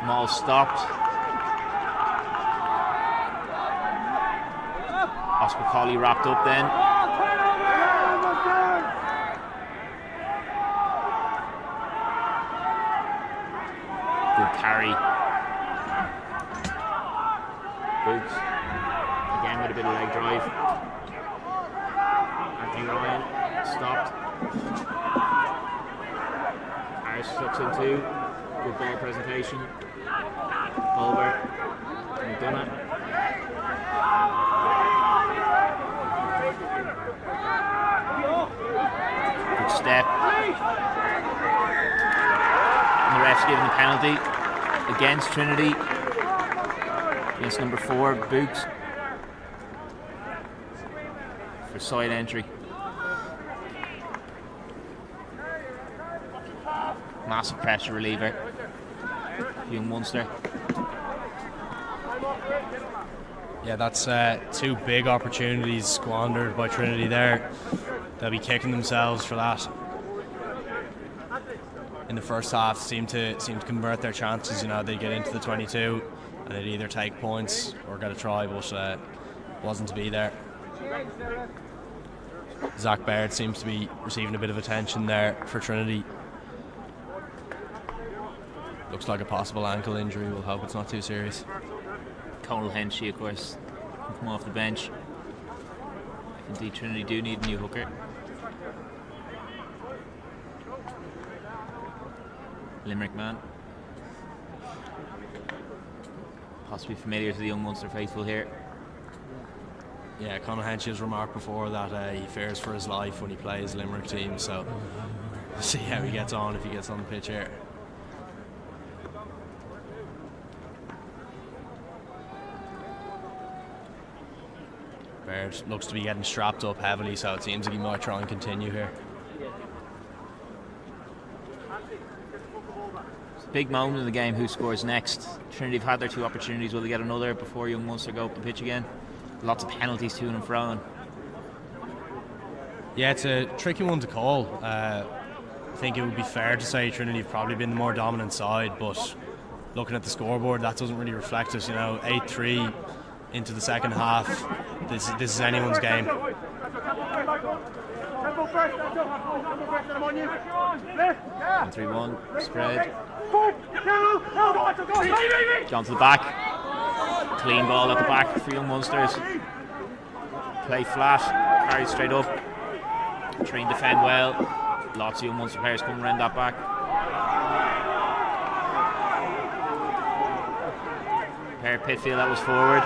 Maul stopped. Oscar Colley wrapped up then. Good carry. Boots. Again with a bit of leg drive. Anthony Ryan stopped. Harris sucks in two. Good ball presentation. Holbert. McDonough. Good step. And the ref's giving the penalty against Trinity. Against number 4, Boots. For side entry. Massive pressure reliever. Young Munster. Yeah, that's 2 big opportunities squandered by Trinity there. They'll be kicking themselves for that. In the first half, seem to convert their chances. You know, they get into the 22 and they'd either take points or get a try, but wasn't to be there. Zach Baird seems to be receiving a bit of attention there for Trinity. Looks like a possible ankle injury. We'll hope it's not too serious. Conal Henchy, of course, can come off the bench. Indeed, Trinity do need a new hooker. Limerick man. Possibly familiar to the young Munster faithful here. Yeah, Conal Henchy has remarked before that he fears for his life when he plays Limerick team, so we'll see how he gets on if he gets on the pitch here. Baird looks to be getting strapped up heavily, so it seems like he might try and continue here. It's a big moment in the game. Who scores next? Trinity have had their 2 opportunities. Will they get another before young Munster go up the pitch again? Lots of penalties to and fro. Yeah, it's a tricky one to call. I think it would be fair to say Trinity have probably been the more dominant side, but looking at the scoreboard, that doesn't really reflect us. You know, 8-3 into the second half. This is anyone's game. 1-3-1 spread. Gone to the back. Clean ball at the back for young Munsters. Play flat, carry straight up. Try and defend well. Lots of young Munster players coming around that back. Per Pitfield, that was forward.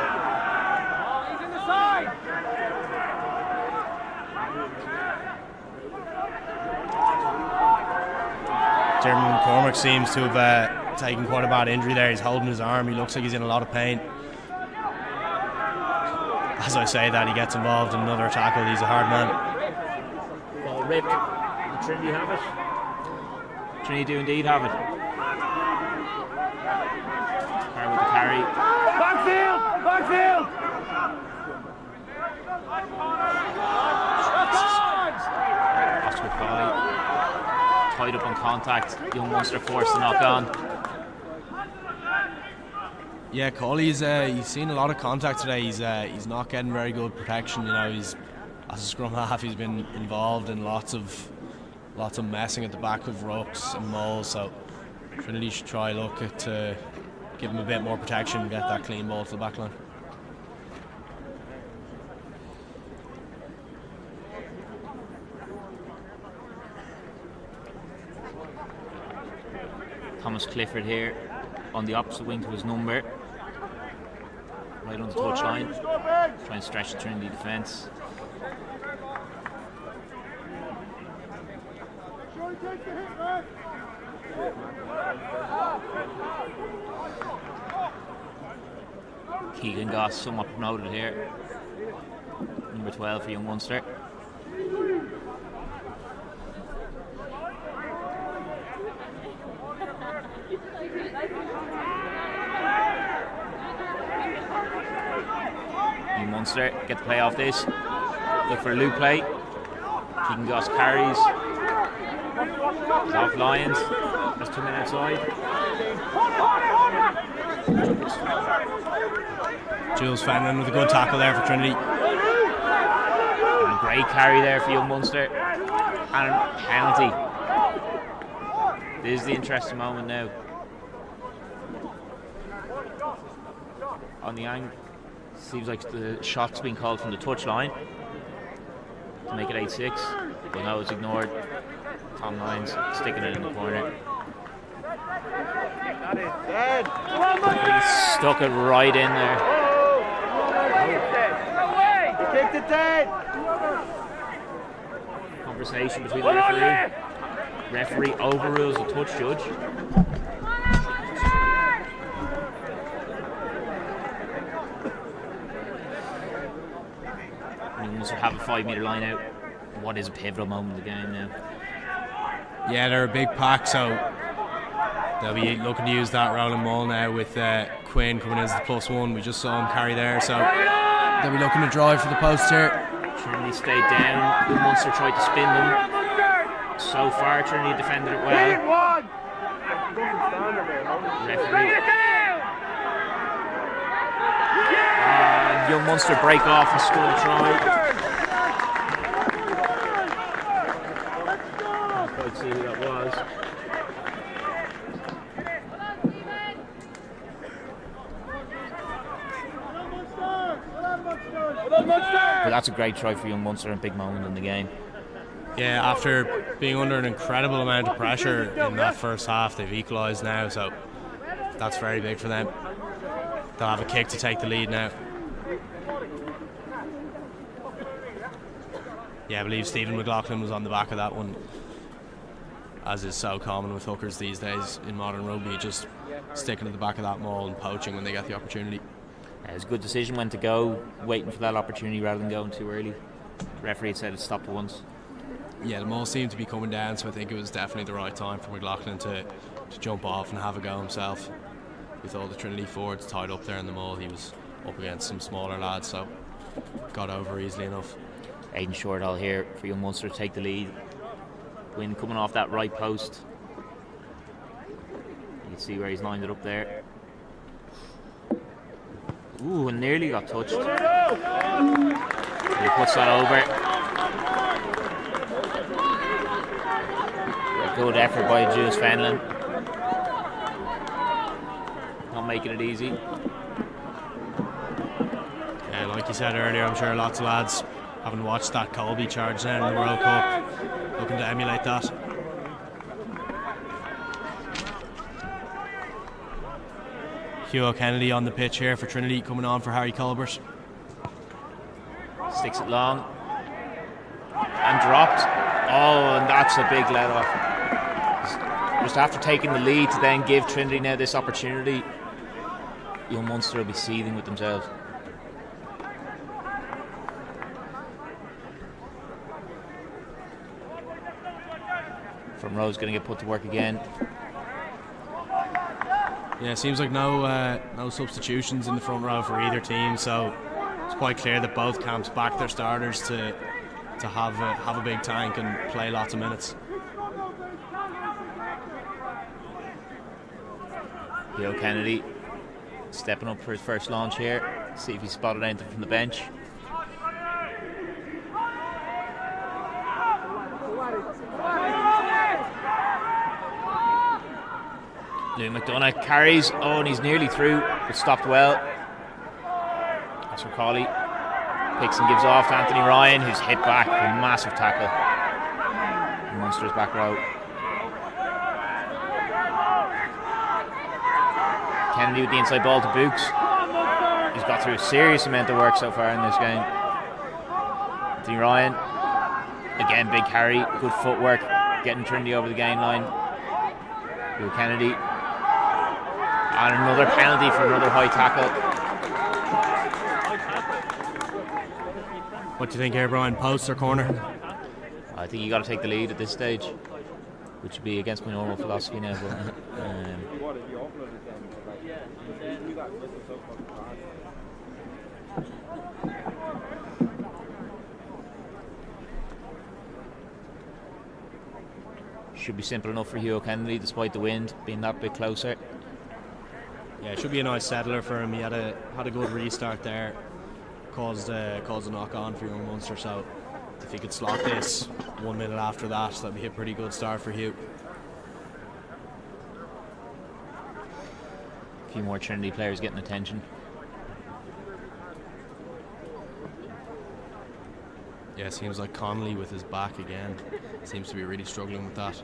Jeremy McCormick seems to have taken quite a bad injury there. He's holding his arm. He looks like he's in a lot of pain. As I say that, he gets involved in another tackle. He's a hard man. Ball ripped. Trinity have it. Trinity do indeed have it. Carr with the carry. Backfield! Backfield! Oscar Cawley tied up on contact. Young Munster forced to knock on. Yeah, Cawley's he's seen a lot of contact today. He's not getting very good protection. You know, he's as a scrum half, he's been involved in lots of messing at the back of rucks and mauls. So Trinity should try look at give him a bit more protection and get that clean ball to the back line. Thomas Clifford here on the opposite wing to his number, right on the touchline, trying to stretch the Trinity defence. Keegan Goss somewhat promoted here, number 12 for young Munster. Young Munster get the play off this. Look for a loop play. Keegan Goss carries. He's off Lyons. That's 2 men outside. Jules Fenton with a good tackle there for Trinity. And a great carry there for young Munster. And a penalty. This is the interesting moment now. On the Seems like the shot's being called from the touchline to make it 8-6. But no, it's ignored. Tom Lyons sticking it in the corner. He stuck it right in there. Kicked it dead. Conversation between the referee. Referee overrules the touch judge. You must have a 5 metre line out. What is a pivotal moment of the game now? Yeah, they're a big pack, so they'll be looking to use that rolling maul now with Quinn coming in as the +1. We just saw him carry there, so they'll be looking to drive for the post here. Trinity stayed down. Munster tried to spin them. So far, Trinity defended it well. Referee. Young Munster break off and score a try. Can't quite see who that was. But that's a great try for Young Munster and big moment in the game. Yeah, after being under an incredible amount of pressure in that first half, they've equalised now, so that's very big for them. They'll have a kick to take the lead now. Yeah, I believe Stephen McLaughlin was on the back of that one, as is so common with hookers these days in modern rugby, just sticking at the back of that maul and poaching when they get the opportunity. It was a good decision when to go, waiting for that opportunity rather than going too early. The referee had said it stopped once. Yeah, the maul seemed to be coming down, so I think it was definitely the right time for McLaughlin to jump off and have a go himself. With all the Trinity forwards tied up there in the maul, he was up against some smaller lads, so got over easily enough. Aidan Shortall here for Young Munster to take the lead. Wynn coming off that right post. You can see where he's lined it up there. Ooh, and nearly got touched. He puts that over. A good effort by Jules Fenlon. Not making it easy. Yeah, like you said earlier, I'm sure lots of lads haven't watched that Colby charge there in the World Cup, looking to emulate that. Hugh O'Kennedy on the pitch here for Trinity, coming on for Harry Colbert. Sticks it long and dropped. Oh, and that's a big let off. Just after taking the lead to then give Trinity now this opportunity, Young Munster will be seething with themselves. From Rose going to get put to work again. Yeah, it seems like no substitutions in the front row for either team, so it's quite clear that both camps back their starters to have a big tank and play lots of minutes. Hugh Kennedy stepping up for his first launch here. See if he spotted anything from the bench. Lou McDonough carries, and he's nearly through, but stopped well. That's for Colley. Picks and gives off to Anthony Ryan, who's hit back with a massive tackle. Munster's back row. Kennedy with the inside ball to Books. He's got through a serious amount of work so far in this game. Anthony Ryan, again big carry, good footwork, getting Trinity over the gain line. Hugh Kennedy. And another penalty for another high tackle. What do you think here, Brian? Post or corner? I think you got to take the lead at this stage, which would be against my normal philosophy now. But, should be simple enough for Hugh Kennedy, despite the wind being that bit closer. Yeah, it should be a nice settler for him. He had a good restart there, caused a knock on for Young Munster. So if he could slot this 1 minute after that, that'd be a pretty good start for Hugh. A few more Trinity players getting attention. Yeah, seems like Connolly with his back again. Seems to be really struggling with that.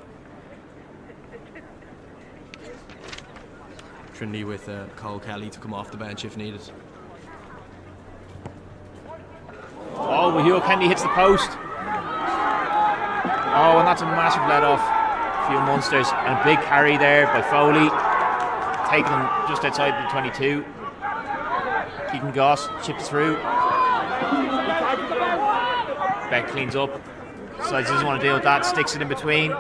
Trinity with Cole Kelly to come off the bench if needed. Oh, Hugh Kennedy hits the post. Oh, and that's a massive let off for your Munsters. And a big carry there by Foley, taking them just outside the 22. Keegan Goss chips through. Beck cleans up. Decides he doesn't want to deal with that. Sticks it in between.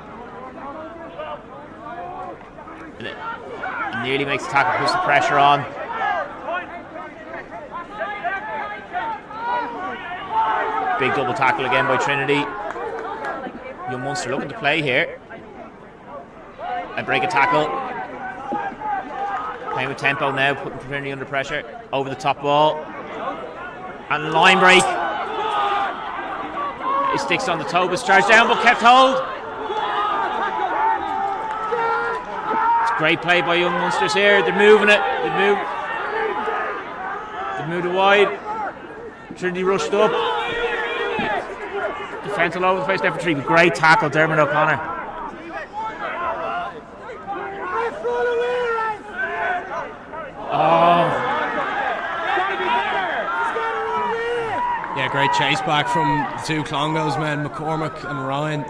And it nearly makes the tackle. Puts the pressure on. Big double tackle again by Trinity. Young Munster looking to play here. And break a tackle. Playing with tempo now, putting Trinity under pressure. Over the top ball. And line break. He sticks on the toe, but charged down, but kept hold. It's great play by young Munsters here. They're moving it. They moved it wide. Trinity rushed up. Defence all over the place there for Trinity. Great tackle, Dermot O'Connor. Oh. Yeah, great chase back from the two Clongowes men, McCormick and Ryan.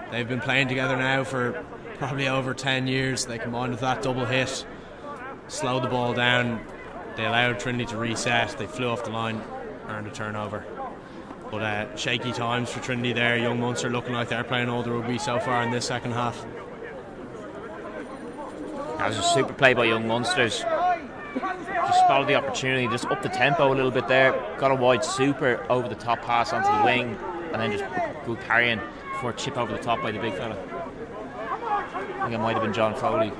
They've been playing together now for probably over 10 years. They combined with that double hit, slowed the ball down. They allowed Trinity to reset. They flew off the line, earned a turnover. But shaky times for Trinity there. Young Munster looking like they're playing all the rugby so far in this second half. That was a super play by young Munsters. Just spotted the opportunity, just up the tempo a little bit there. Got a wide super over the top pass onto the wing, and then just good carrying before a chip over the top by the big fella. I think it might have been John Foley.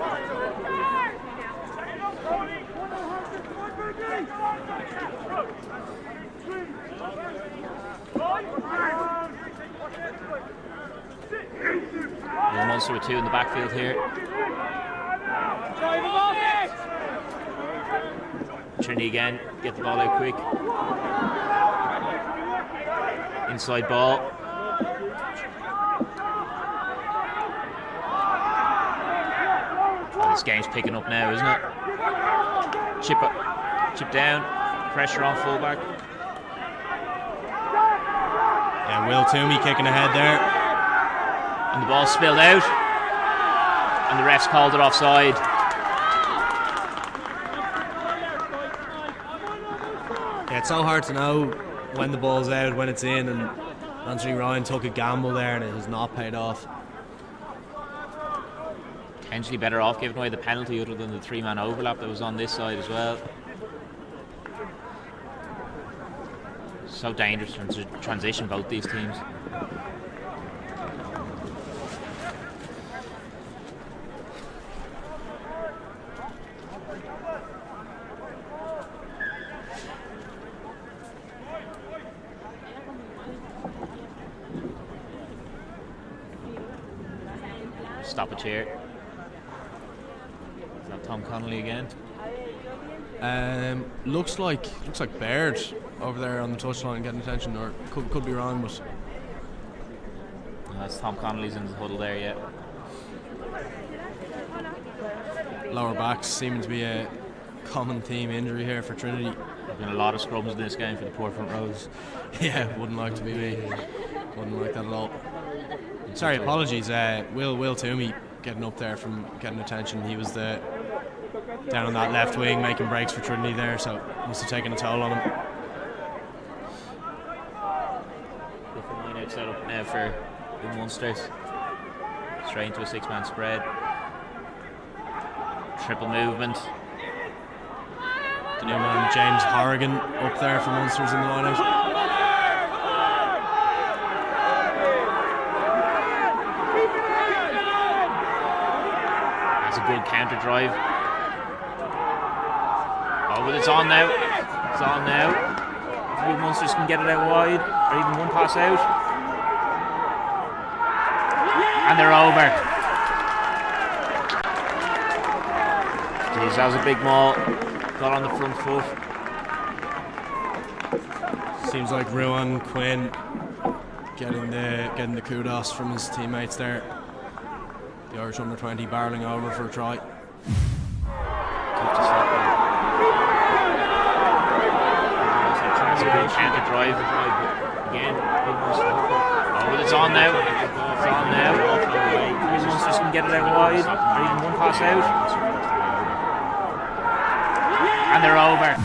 Young Munster with two in the backfield here. Trinity again, get the ball out quick. Inside ball. Oh, this game's picking up now, isn't it? Chip down, pressure on fullback. Yeah, Will Toomey kicking ahead there. And the ball spilled out. And the refs called it offside. Yeah, it's so hard to know when the ball's out, when it's in, and Anthony Ryan took a gamble there and it has not paid off. Potentially better off giving away the penalty other than the three-man overlap that was on this side as well. So dangerous to transition both these teams. Stoppage here. Is that Tom Connolly again? Looks like Baird over there on the touchline getting attention, or could be wrong, but That's Tom Connolly's in the huddle there, yeah. Lower backs seeming to be a common theme injury here for Trinity. There's been a lot of scrums in this game for the poor front rows. Yeah, wouldn't like to be me. Wouldn't like that at all. Sorry, apologies. Will Toomey getting up there from getting attention. He was down on that left wing making breaks for Trinity there, so must have taken a toll on him. Different line out set up now for the Munsters. Straight into a six-man spread. Triple movement. The new man James Horrigan up there for Munsters in the line out. Good counter drive. Oh, but it's on now. It's on now. If the Munsters can get it out wide, or even one pass out. And they're over. Jeez, that was a big maul. Got on the front foot. Seems like Ruan Quinn getting the kudos from his teammates there. The Irish under-20 barreling over for a try. Counter drive again. Oh, but it's on now. It's on now. Munsters can get it out wide, or even one pass out, and they're over.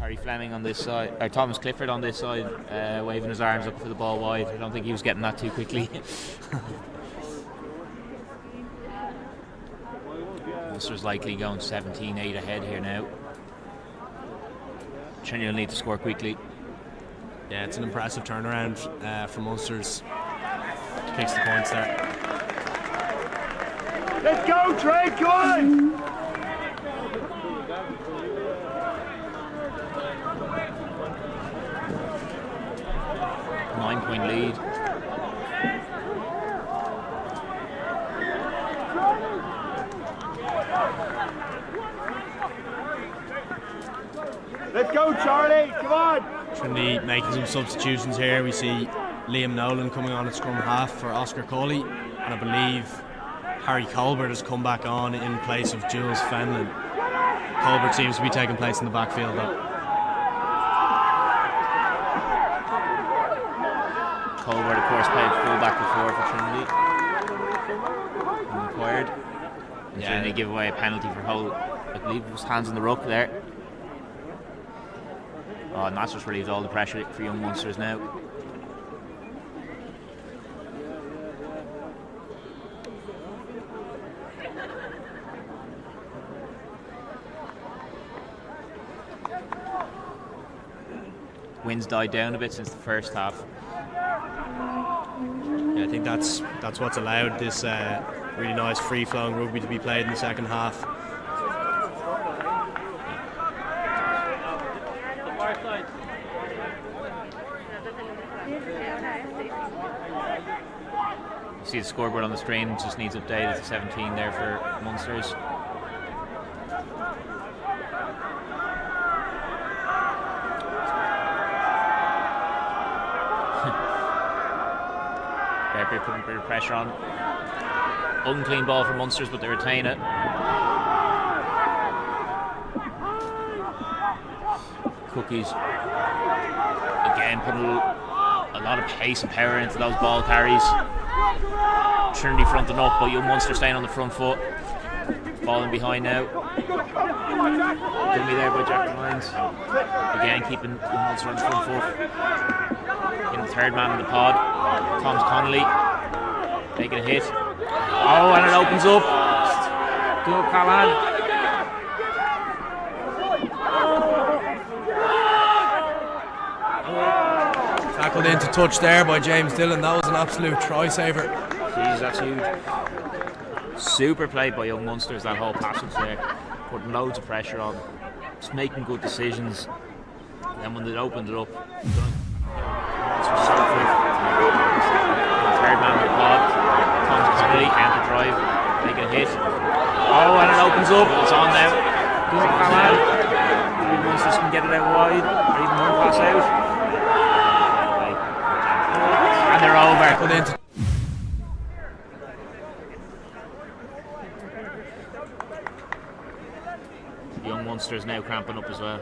Harry Fleming on this side, or Thomas Clifford on this side, waving his arms up for the ball wide. I don't think he was getting that too quickly. Munster's likely going 17-8 ahead here now. Trinity will need to score quickly. Yeah, it's an impressive turnaround for Munster's. Kicks the points there. Let's go, Trey, go on! Nine-point lead. Let's go, Charlie, come on! Trinity making some substitutions here. We see Liam Nolan coming on at scrum half for Oscar Coley, and I believe Harry Colbert has come back on in place of Jules Fenlon. Colbert seems to be taking place in the backfield though. Colbert, of course, played fullback before for Trinity. Unrequired. And Trinity give away a penalty for Hull. I believe it was hands on the ruck there. Oh, and that's just relieved all the pressure for young Munsters now. Wind's died down a bit since the first half. Yeah, I think that's what's allowed this really nice free-flowing rugby to be played in the second half. You see the scoreboard on the screen, it just needs updated to 17 there for Munsters. They're putting a bit of pressure on. Unclean ball for Munsters, but they retain it. Cookies again putting a lot of pace and power into those ball carries. Trinity fronting up, but young Munster staying on the front foot. Ball in behind now. Dummy there by Jack Lyons. Again keeping young Munster on the front foot. Getting the third man in the pod. Thomas Connolly making a hit. Oh, and it opens up. Go Callahan. Tackled into touch there by James Dillon. That was an absolute try saver. Jeez, that's huge. Super play by young Munsters, that whole passage there. Putting loads of pressure on. Just making good decisions. And then when they opened it up, third man in the pod. Thomas Connolly, counter drive, making a hit. Oh, and it opens up. It's on now. Go Callahan. Young Munsters can get it out wide, or even one pass out. And they're over. Young Munsters now cramping up as well.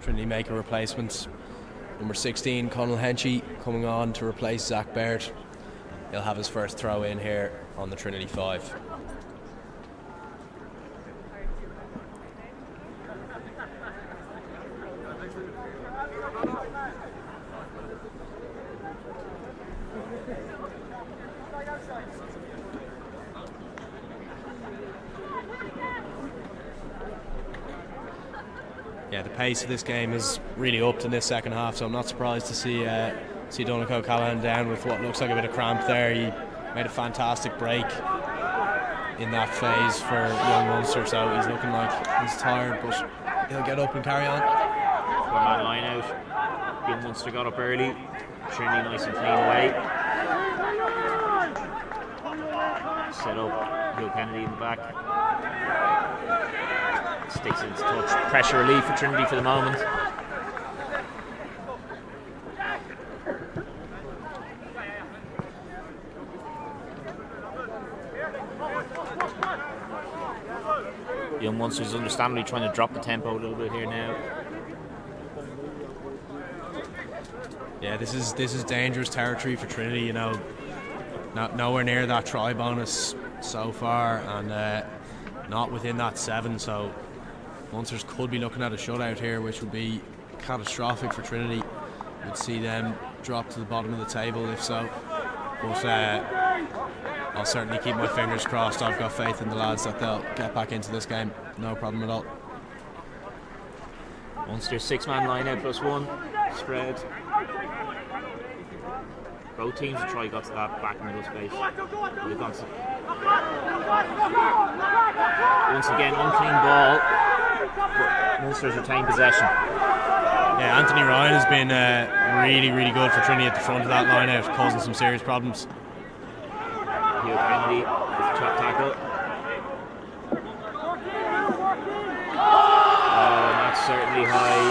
Trinity make a replacement. Number 16, Conal Henchy, coming on to replace Zach Baird. He'll have his first throw in here on the Trinity 5. Yeah, the pace of this game is really upped in this second half, so I'm not surprised to see Donald O'Callaghan down with what looks like a bit of cramp there. He made a fantastic break in that phase for young Munster, so he's looking like he's tired, but he'll get up and carry on. One-man line out. Young Munster got up early. Trinity nice and clean away. Set up. Bill Kennedy in the back. Sticks into touch. Pressure relief for Trinity for the moment. Young Munster's understandably trying to drop the tempo a little bit here now. Yeah, this is dangerous territory for Trinity. You know, nowhere near that try bonus so far, and not within that 7. So Munsters could be looking at a shutout here, which would be catastrophic for Trinity. Would see them drop to the bottom of the table if so. But I'll certainly keep my fingers crossed. I've got faith in the lads that they'll get back into this game. No problem at all. Munster 6-man line out +1 spread. Both teams have tried got to that back middle space. Once again, unclean ball, but Munster's retained possession. Yeah, Anthony Ryan has been really, really good for Trinity at the front of that line out, causing some serious problems. Hugh Kennedy with the chop tackle. Oh, that's certainly high.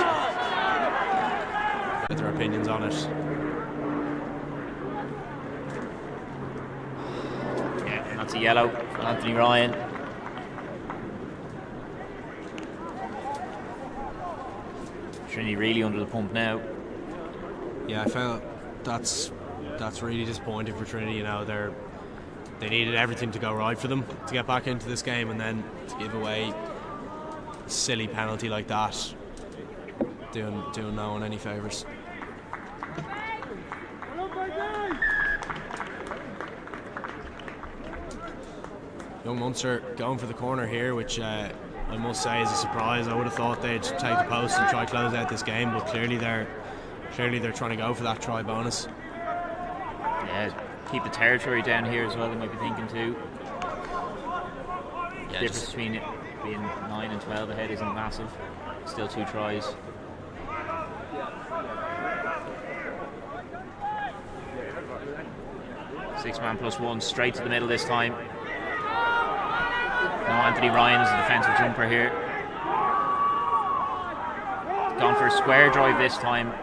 Get their opinions on it. Yeah, and that's a yellow for Anthony Ryan. Trinity really under the pump now. Yeah, I felt that's really disappointing for Trinity. You know, they needed everything to go right for them to get back into this game, and then to give away a silly penalty like that, doing no one any favours. Young Munster going for the corner here, which I must say is a surprise. I would have thought they'd take the post and try to close out this game, but clearly they're trying to go for that try bonus. Yeah, keep the territory down here as well, they might be thinking too. Yeah, The difference between it being 9 and 12 ahead isn't massive. Still 2 tries. Six-man +1 straight to the middle this time. No Anthony Ryan as a defensive jumper here. Gone for a square drive this time.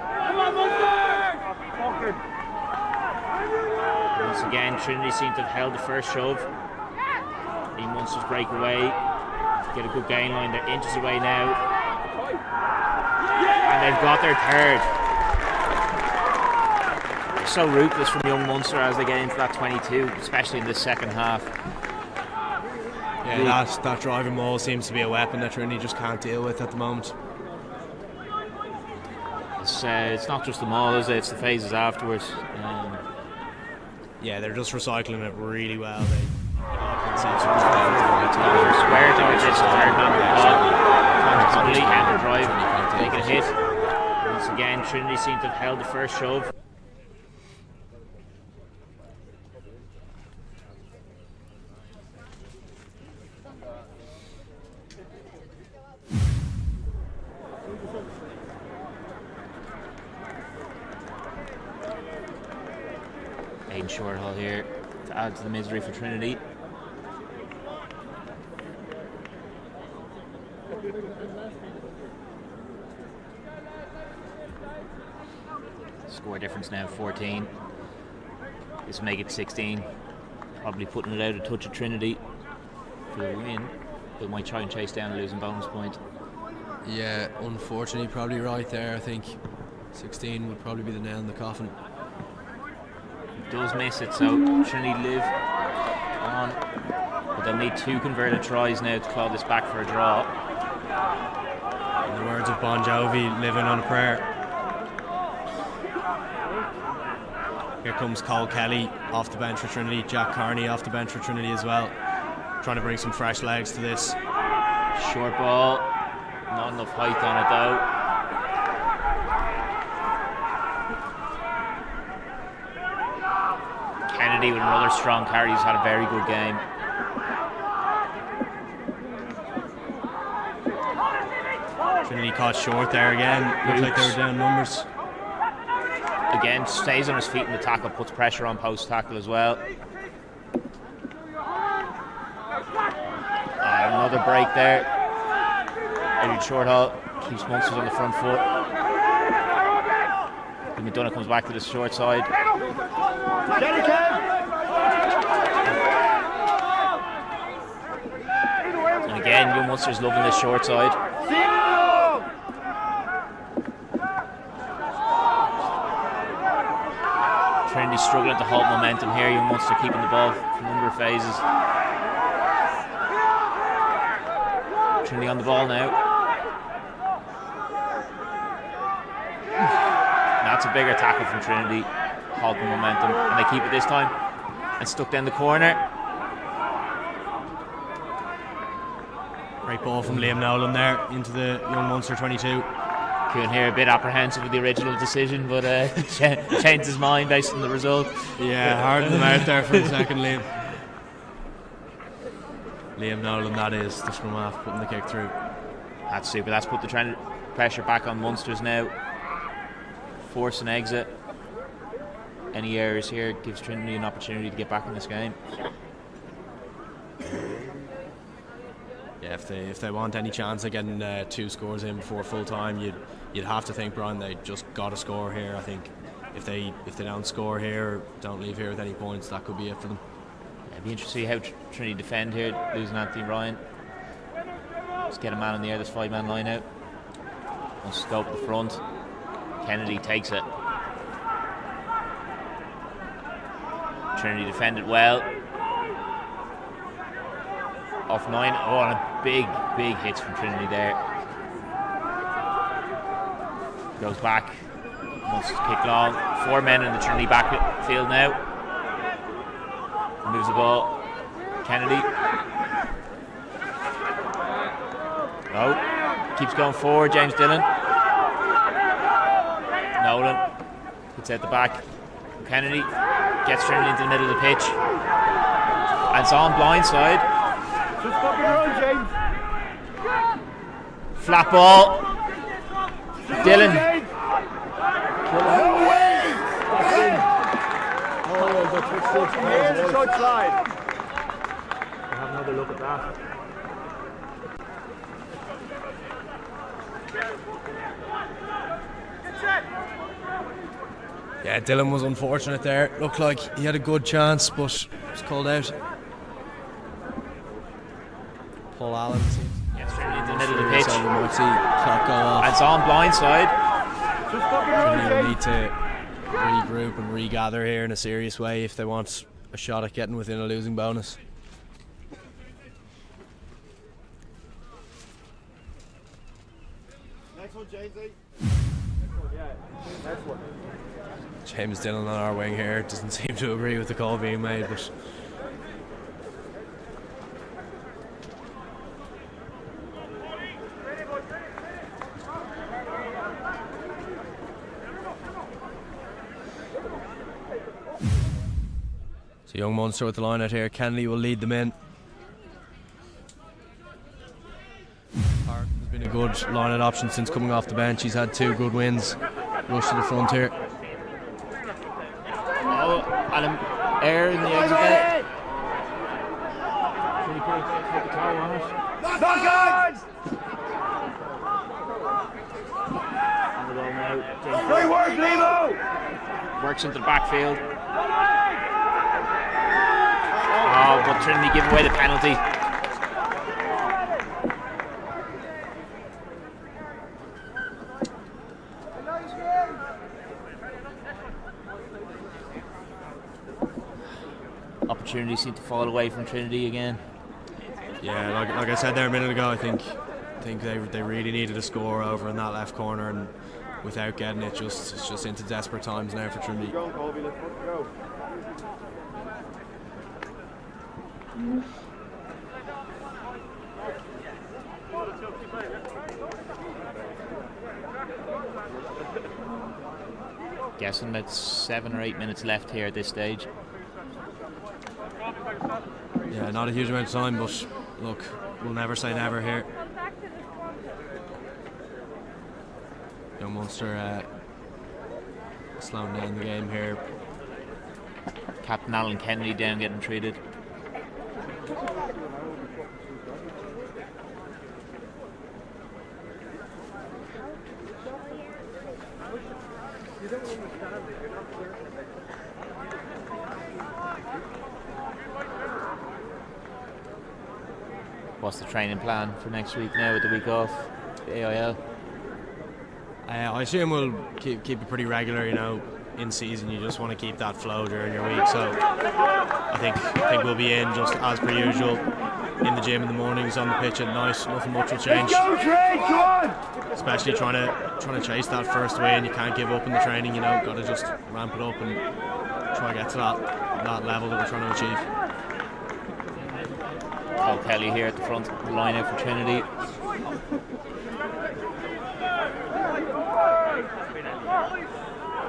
Once again, Trinity seem to have held the first shove. Lee Munster's break away. Get a good gain line. They're inches away now. And they've got their third. They're so ruthless from young Munster as they get into that 22, especially in the second half. Yeah, that driving maul seems to be a weapon that Trinity just can't deal with at the moment. It's not just the maul, is it? It's the phases afterwards. Yeah, they're just recycling it really well. Square drive this third man complete counter drive, take a hit. Once again, Trinity seem to have held the first shove. Aidan Shorthall here to add to the misery for Trinity. Score difference now 14. This will make it 16. Probably putting it out a touch of Trinity for the win. But might try and chase down a losing bonus point. Yeah, unfortunately, probably right there. I think 16 would probably be the nail in the coffin. Does miss it, so Trinity live on, but they'll need 2 converted tries now to claw this back for a draw. In the words of Bon Jovi, living on a prayer. Here comes Cole Kelly off the bench for Trinity, Jack Carney off the bench for Trinity as well, trying to bring some fresh legs to this. Short ball, not enough height on it though. Kennedy with another strong carry, he's had a very good game. Trinity caught short there again, looked like they were down numbers. Again, stays on his feet in the tackle, puts pressure on post tackle as well. Another break there. Aidan Shorthall keeps Munsters on the front foot. McDonough comes back to the short side. And again, young Munster's loving this short side. Trinity struggling to hold momentum here. Young Munster keeping the ball for a number of phases. Trinity on the ball now. That's a bigger tackle from Trinity, holding momentum, and they keep it this time. And stuck down the corner. Great ball from Liam Nolan there into the young Munster 22. Kuhn here a bit apprehensive with the original decision, but changed his mind based on the result. Yeah, hardened him out there for a second, Liam. Liam Nolan, that is, the scrum half, putting the kick through. That's super. That's put the pressure back on Munsters now. Force an exit. Any errors here gives Trinity an opportunity to get back in this game. Yeah, if they want any chance of getting 2 scores in before full time, you'd have to think, Brian, they just got to score here. I think if they don't score here, or don't leave here with any points, that could be it for them. Yeah, it'd be interesting to see how Trinity defend here, losing Anthony Ryan. Let's get a man in the air, this 5-man line out. Wants to go up the front. Kennedy takes it. Trinity defended well. Off 9. Oh, and a big hits from Trinity there. Goes back. Wants to kick long. 4 men in the Trinity backfield now. Moves the ball. Kennedy. Oh, keeps going forward. James Dillon. Nolan hits out the back. Kennedy gets Trinity into the middle of the pitch. And it's on blindside. Just fucking run, James. Flat ball. Dillon. Touchline. Have another look at that. Yeah, Dillon was unfortunate there. Looked like he had a good chance, but was called out. Paul Allen Gets Trinity into the middle of the pitch. So you might see clock go off. And it's on blindside. Just fucking run, Trinity will James. need to regroup and regather here in a serious way if they want a shot at getting within a losing bonus. Next one, James. James Dillon on our wing here doesn't seem to agree with the call being made, but so young Munster with the line out here. Kennedy will lead them in. Hart has been a good line-out option since coming off the bench. He's had 2 good wins. Rush to the front here. Oh, and an error in the exit there. Can you take the towel on it? Knock on! On the ball now. Great work, Limo! Works into the backfield. Oh, but Trinity give away the penalty. Opportunities seem to fall away from Trinity again. Yeah, like I said there a minute ago, I think they really needed a score over in that left corner, and without getting it, it's just into desperate times now for Trinity. Go, Colby, let's go. Guessing about 7 or 8 minutes left here at this stage. Yeah, not a huge amount of time, but look, we'll never say never here. Young Munster slowing down the game here. Captain Alan Kennedy down getting treated. What's the training plan for next week now with the week off, the AIL? I assume we'll keep it pretty regular, you know. In season, you just want to keep that flow during your week, so I think we'll be in just as per usual, in the gym in the mornings, on the pitch at night. Nothing much will change. Go, Trey, come on! Especially trying to chase that first win. You can't give up in the training, you know. Got to just ramp it up and try to get to that level that we're trying to achieve. Paul Kelly here at the front of the line out for Trinity.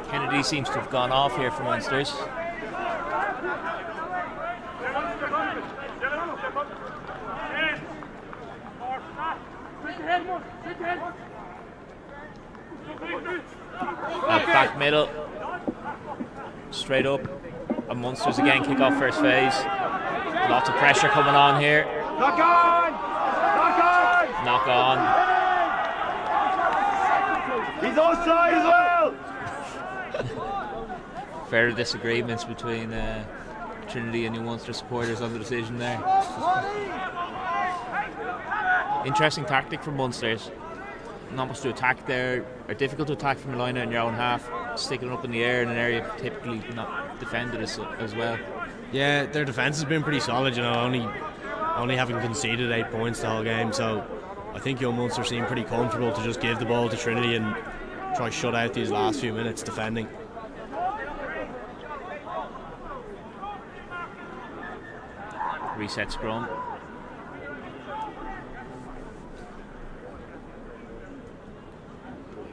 Kennedy seems to have gone off here for Munsters. Back middle, straight up, and Munsters again kick off first phase. Lots of pressure coming on here. Knock on! Knock on! Knock on. He's offside as well! Further disagreements between Trinity and New Munster supporters on the decision there. Interesting tactic from Munsters. Not much to attack there, or difficult to attack from the line out in your own half. Sticking it up in the air in an area typically not defended as well. Yeah, their defence has been pretty solid, you know, only having conceded 8 points the whole game, so I think Young Munster seem pretty comfortable to just give the ball to Trinity and try shut out these last few minutes defending. Reset scrum.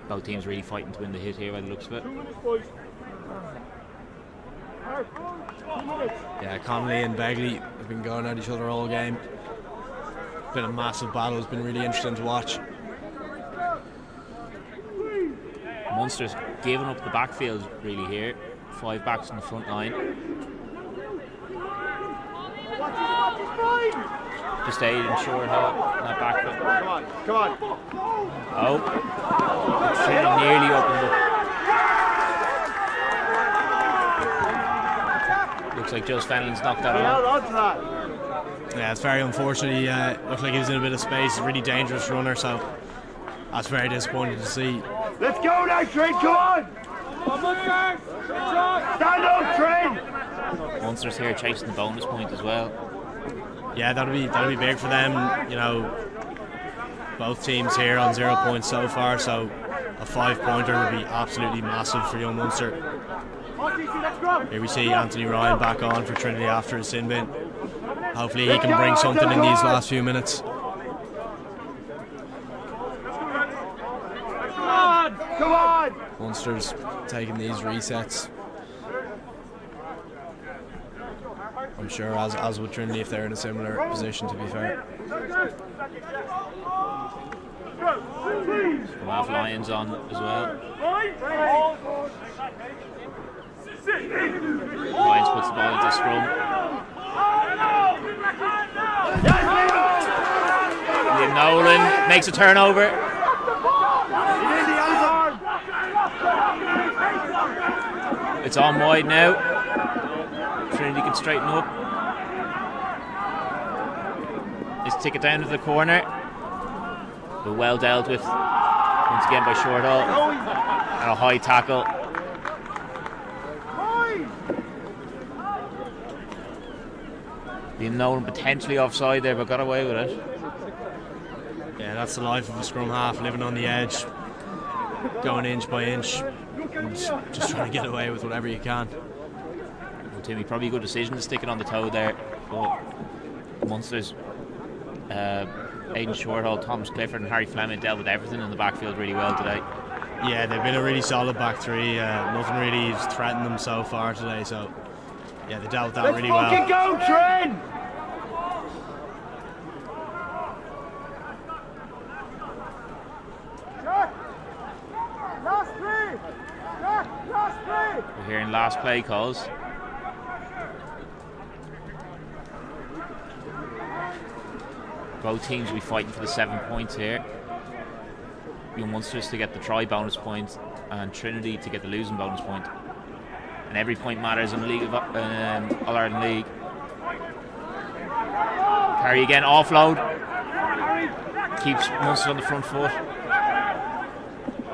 Both teams really fighting to win the hit here by the looks of it. Yeah, Connolly and Begley have been going at each other all game. Been a massive battle, it's been really interesting to watch. Munster's giving up the backfield really here. 5 backs in the front line. Just aid and short help in that backfield. Come on. Oh, Trinity nearly opened up. Looks like Joe Fenlon's knocked that Held on. on to that. Yeah, it's very unfortunate. He looked like he was in a bit of space. A really dangerous runner, so that's very disappointing to see. Let's go now, Trent, come on! Stand up, Trent! Munster's here chasing the bonus point as well. Yeah, that'll be big for them. You know, both teams here on 0 points so far, so a 5-pointer would be absolutely massive for Young Munster. Here we see Anthony Ryan back on for Trinity after his sin bin. Hopefully he can bring something in these last few minutes. Come on! Munster's taking these resets. I'm sure as with Trinity if they're in a similar position, to be fair. We'll have Lions on as well. Lions puts the ball into scrum. Liam Nolan makes a turnover. It's on wide now. Trinity can straighten up. Let's take it down to the corner. But well dealt with once again by Shortall. And a high tackle. Liam Nolan potentially offside there, but got away with it. Yeah, that's the life of a scrum half, living on the edge, going inch by inch, and just trying to get away with whatever you can. Well, Timmy, probably a good decision to stick it on the toe there. But Munster's Aidan Shortall, Thomas Clifford and Harry Fleming dealt with everything in the backfield really well today. Yeah, they've been a really solid back three. Nothing really has threatened them so far today, so yeah, they dealt with that really well. Let's fucking go, Trent! We're hearing last play calls. Both teams will be fighting for the 7 points here. Young Munsters to get the try bonus point and Trinity to get the losing bonus point. And every point matters in the League of All-Ireland League. Carry again, offload. keeps Munster on the front foot.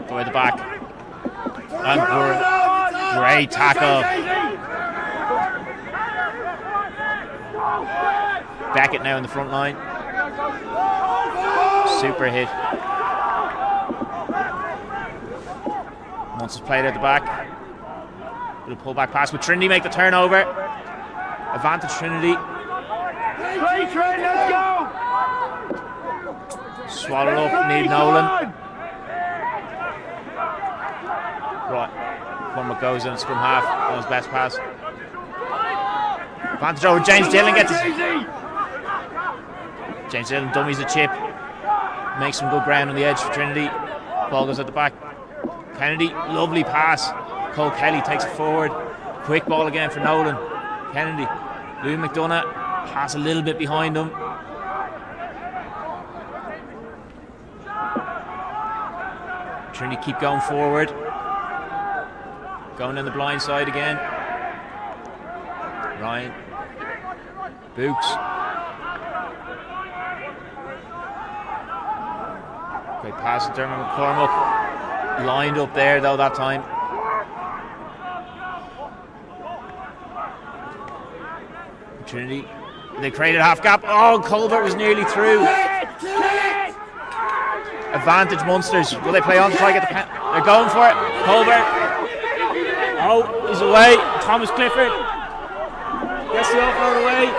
Go at the back. And great tackle. Beckett now in the front line. Super hit. Munster's played at the back. Little pull back pass with Trinity make the turnover. Advantage Trinity. Play, Trent, let's go! Swallowed up, need Nolan. Right, Cormac goes in the scrum half on his best pass. Advantage over James Dillon gets it. James Dillon dummies a chip. Makes some good ground on the edge for Trinity. Ball goes at the back. Kennedy, lovely pass. Cole Kelly takes it forward. Quick ball again for Nolan. Kennedy. Louis McDonough, pass a little bit behind him. Trinity keep going forward. Going in the blind side again. Ryan. Books. Great pass to Dermot McCormick. Lined up there though that time. Trinity. They created a half gap. Oh, Colbert was nearly through. Advantage Munsters. Will they play on to try to get the pen? They're going for it. Colbert. Oh, he's away. Thomas Clifford gets the offload away.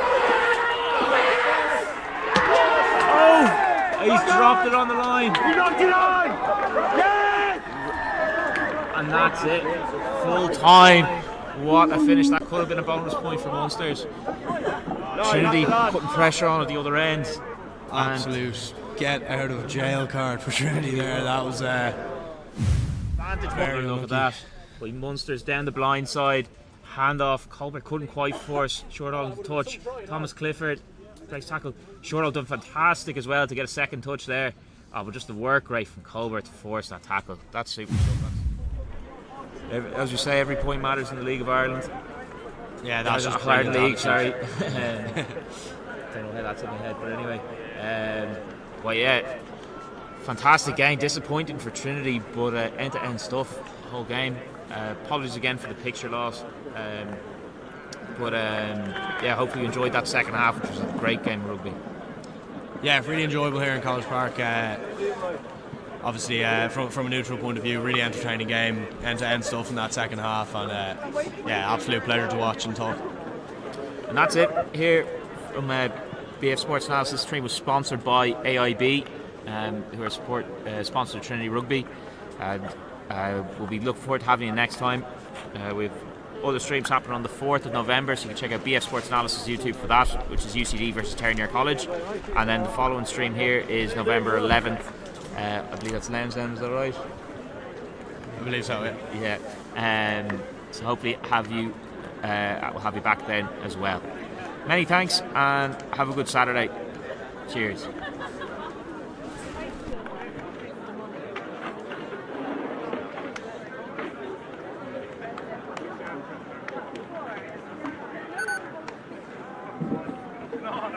Oh, he's dropped it on the line. You knocked it on! Yes! And that's it. Full time. What a finish. That could have been a bonus point for Munsters. Trinity putting pressure on at the other end. Absolute get out of jail card for Trinity there. That was Advantage Munster, look at that. But Munster's down the blind side. Hand off. Colbert couldn't quite force. Shortall touch. Thomas Clifford takes tackle. Shortall done fantastic as well to get a second touch there. Oh, but just the work rate from Colbert to force that tackle. That's super stuff. As you say, every point matters in the League of Ireland. yeah, that's Just Ireland League, sorry. Don't know how that's in my head, but anyway. Well, yeah, fantastic game. Disappointing for Trinity, but end-to-end stuff, whole game. Apologies again for the picture loss. But yeah, hopefully you enjoyed that second half, which was a great game of rugby. Yeah, really enjoyable here in College Park. Obviously, from a neutral point of view, really entertaining game, end-to-end stuff in that second half, and yeah, absolute pleasure to watch and talk. And that's it here from BF Sports Analysis. This stream was sponsored by AIB, who are sponsor of Trinity Rugby. We'll be looking forward to having you next time. We've other streams happening on the 4th of November, so you can check out BF Sports Analysis YouTube for that, which is UCD versus Ternier College. And then the following stream here is November 11th. I believe that's Lansdowne, is that right? I believe so, yeah. Yeah. So hopefully we'll have you back then as well. Many thanks and have a good Saturday. Cheers. No.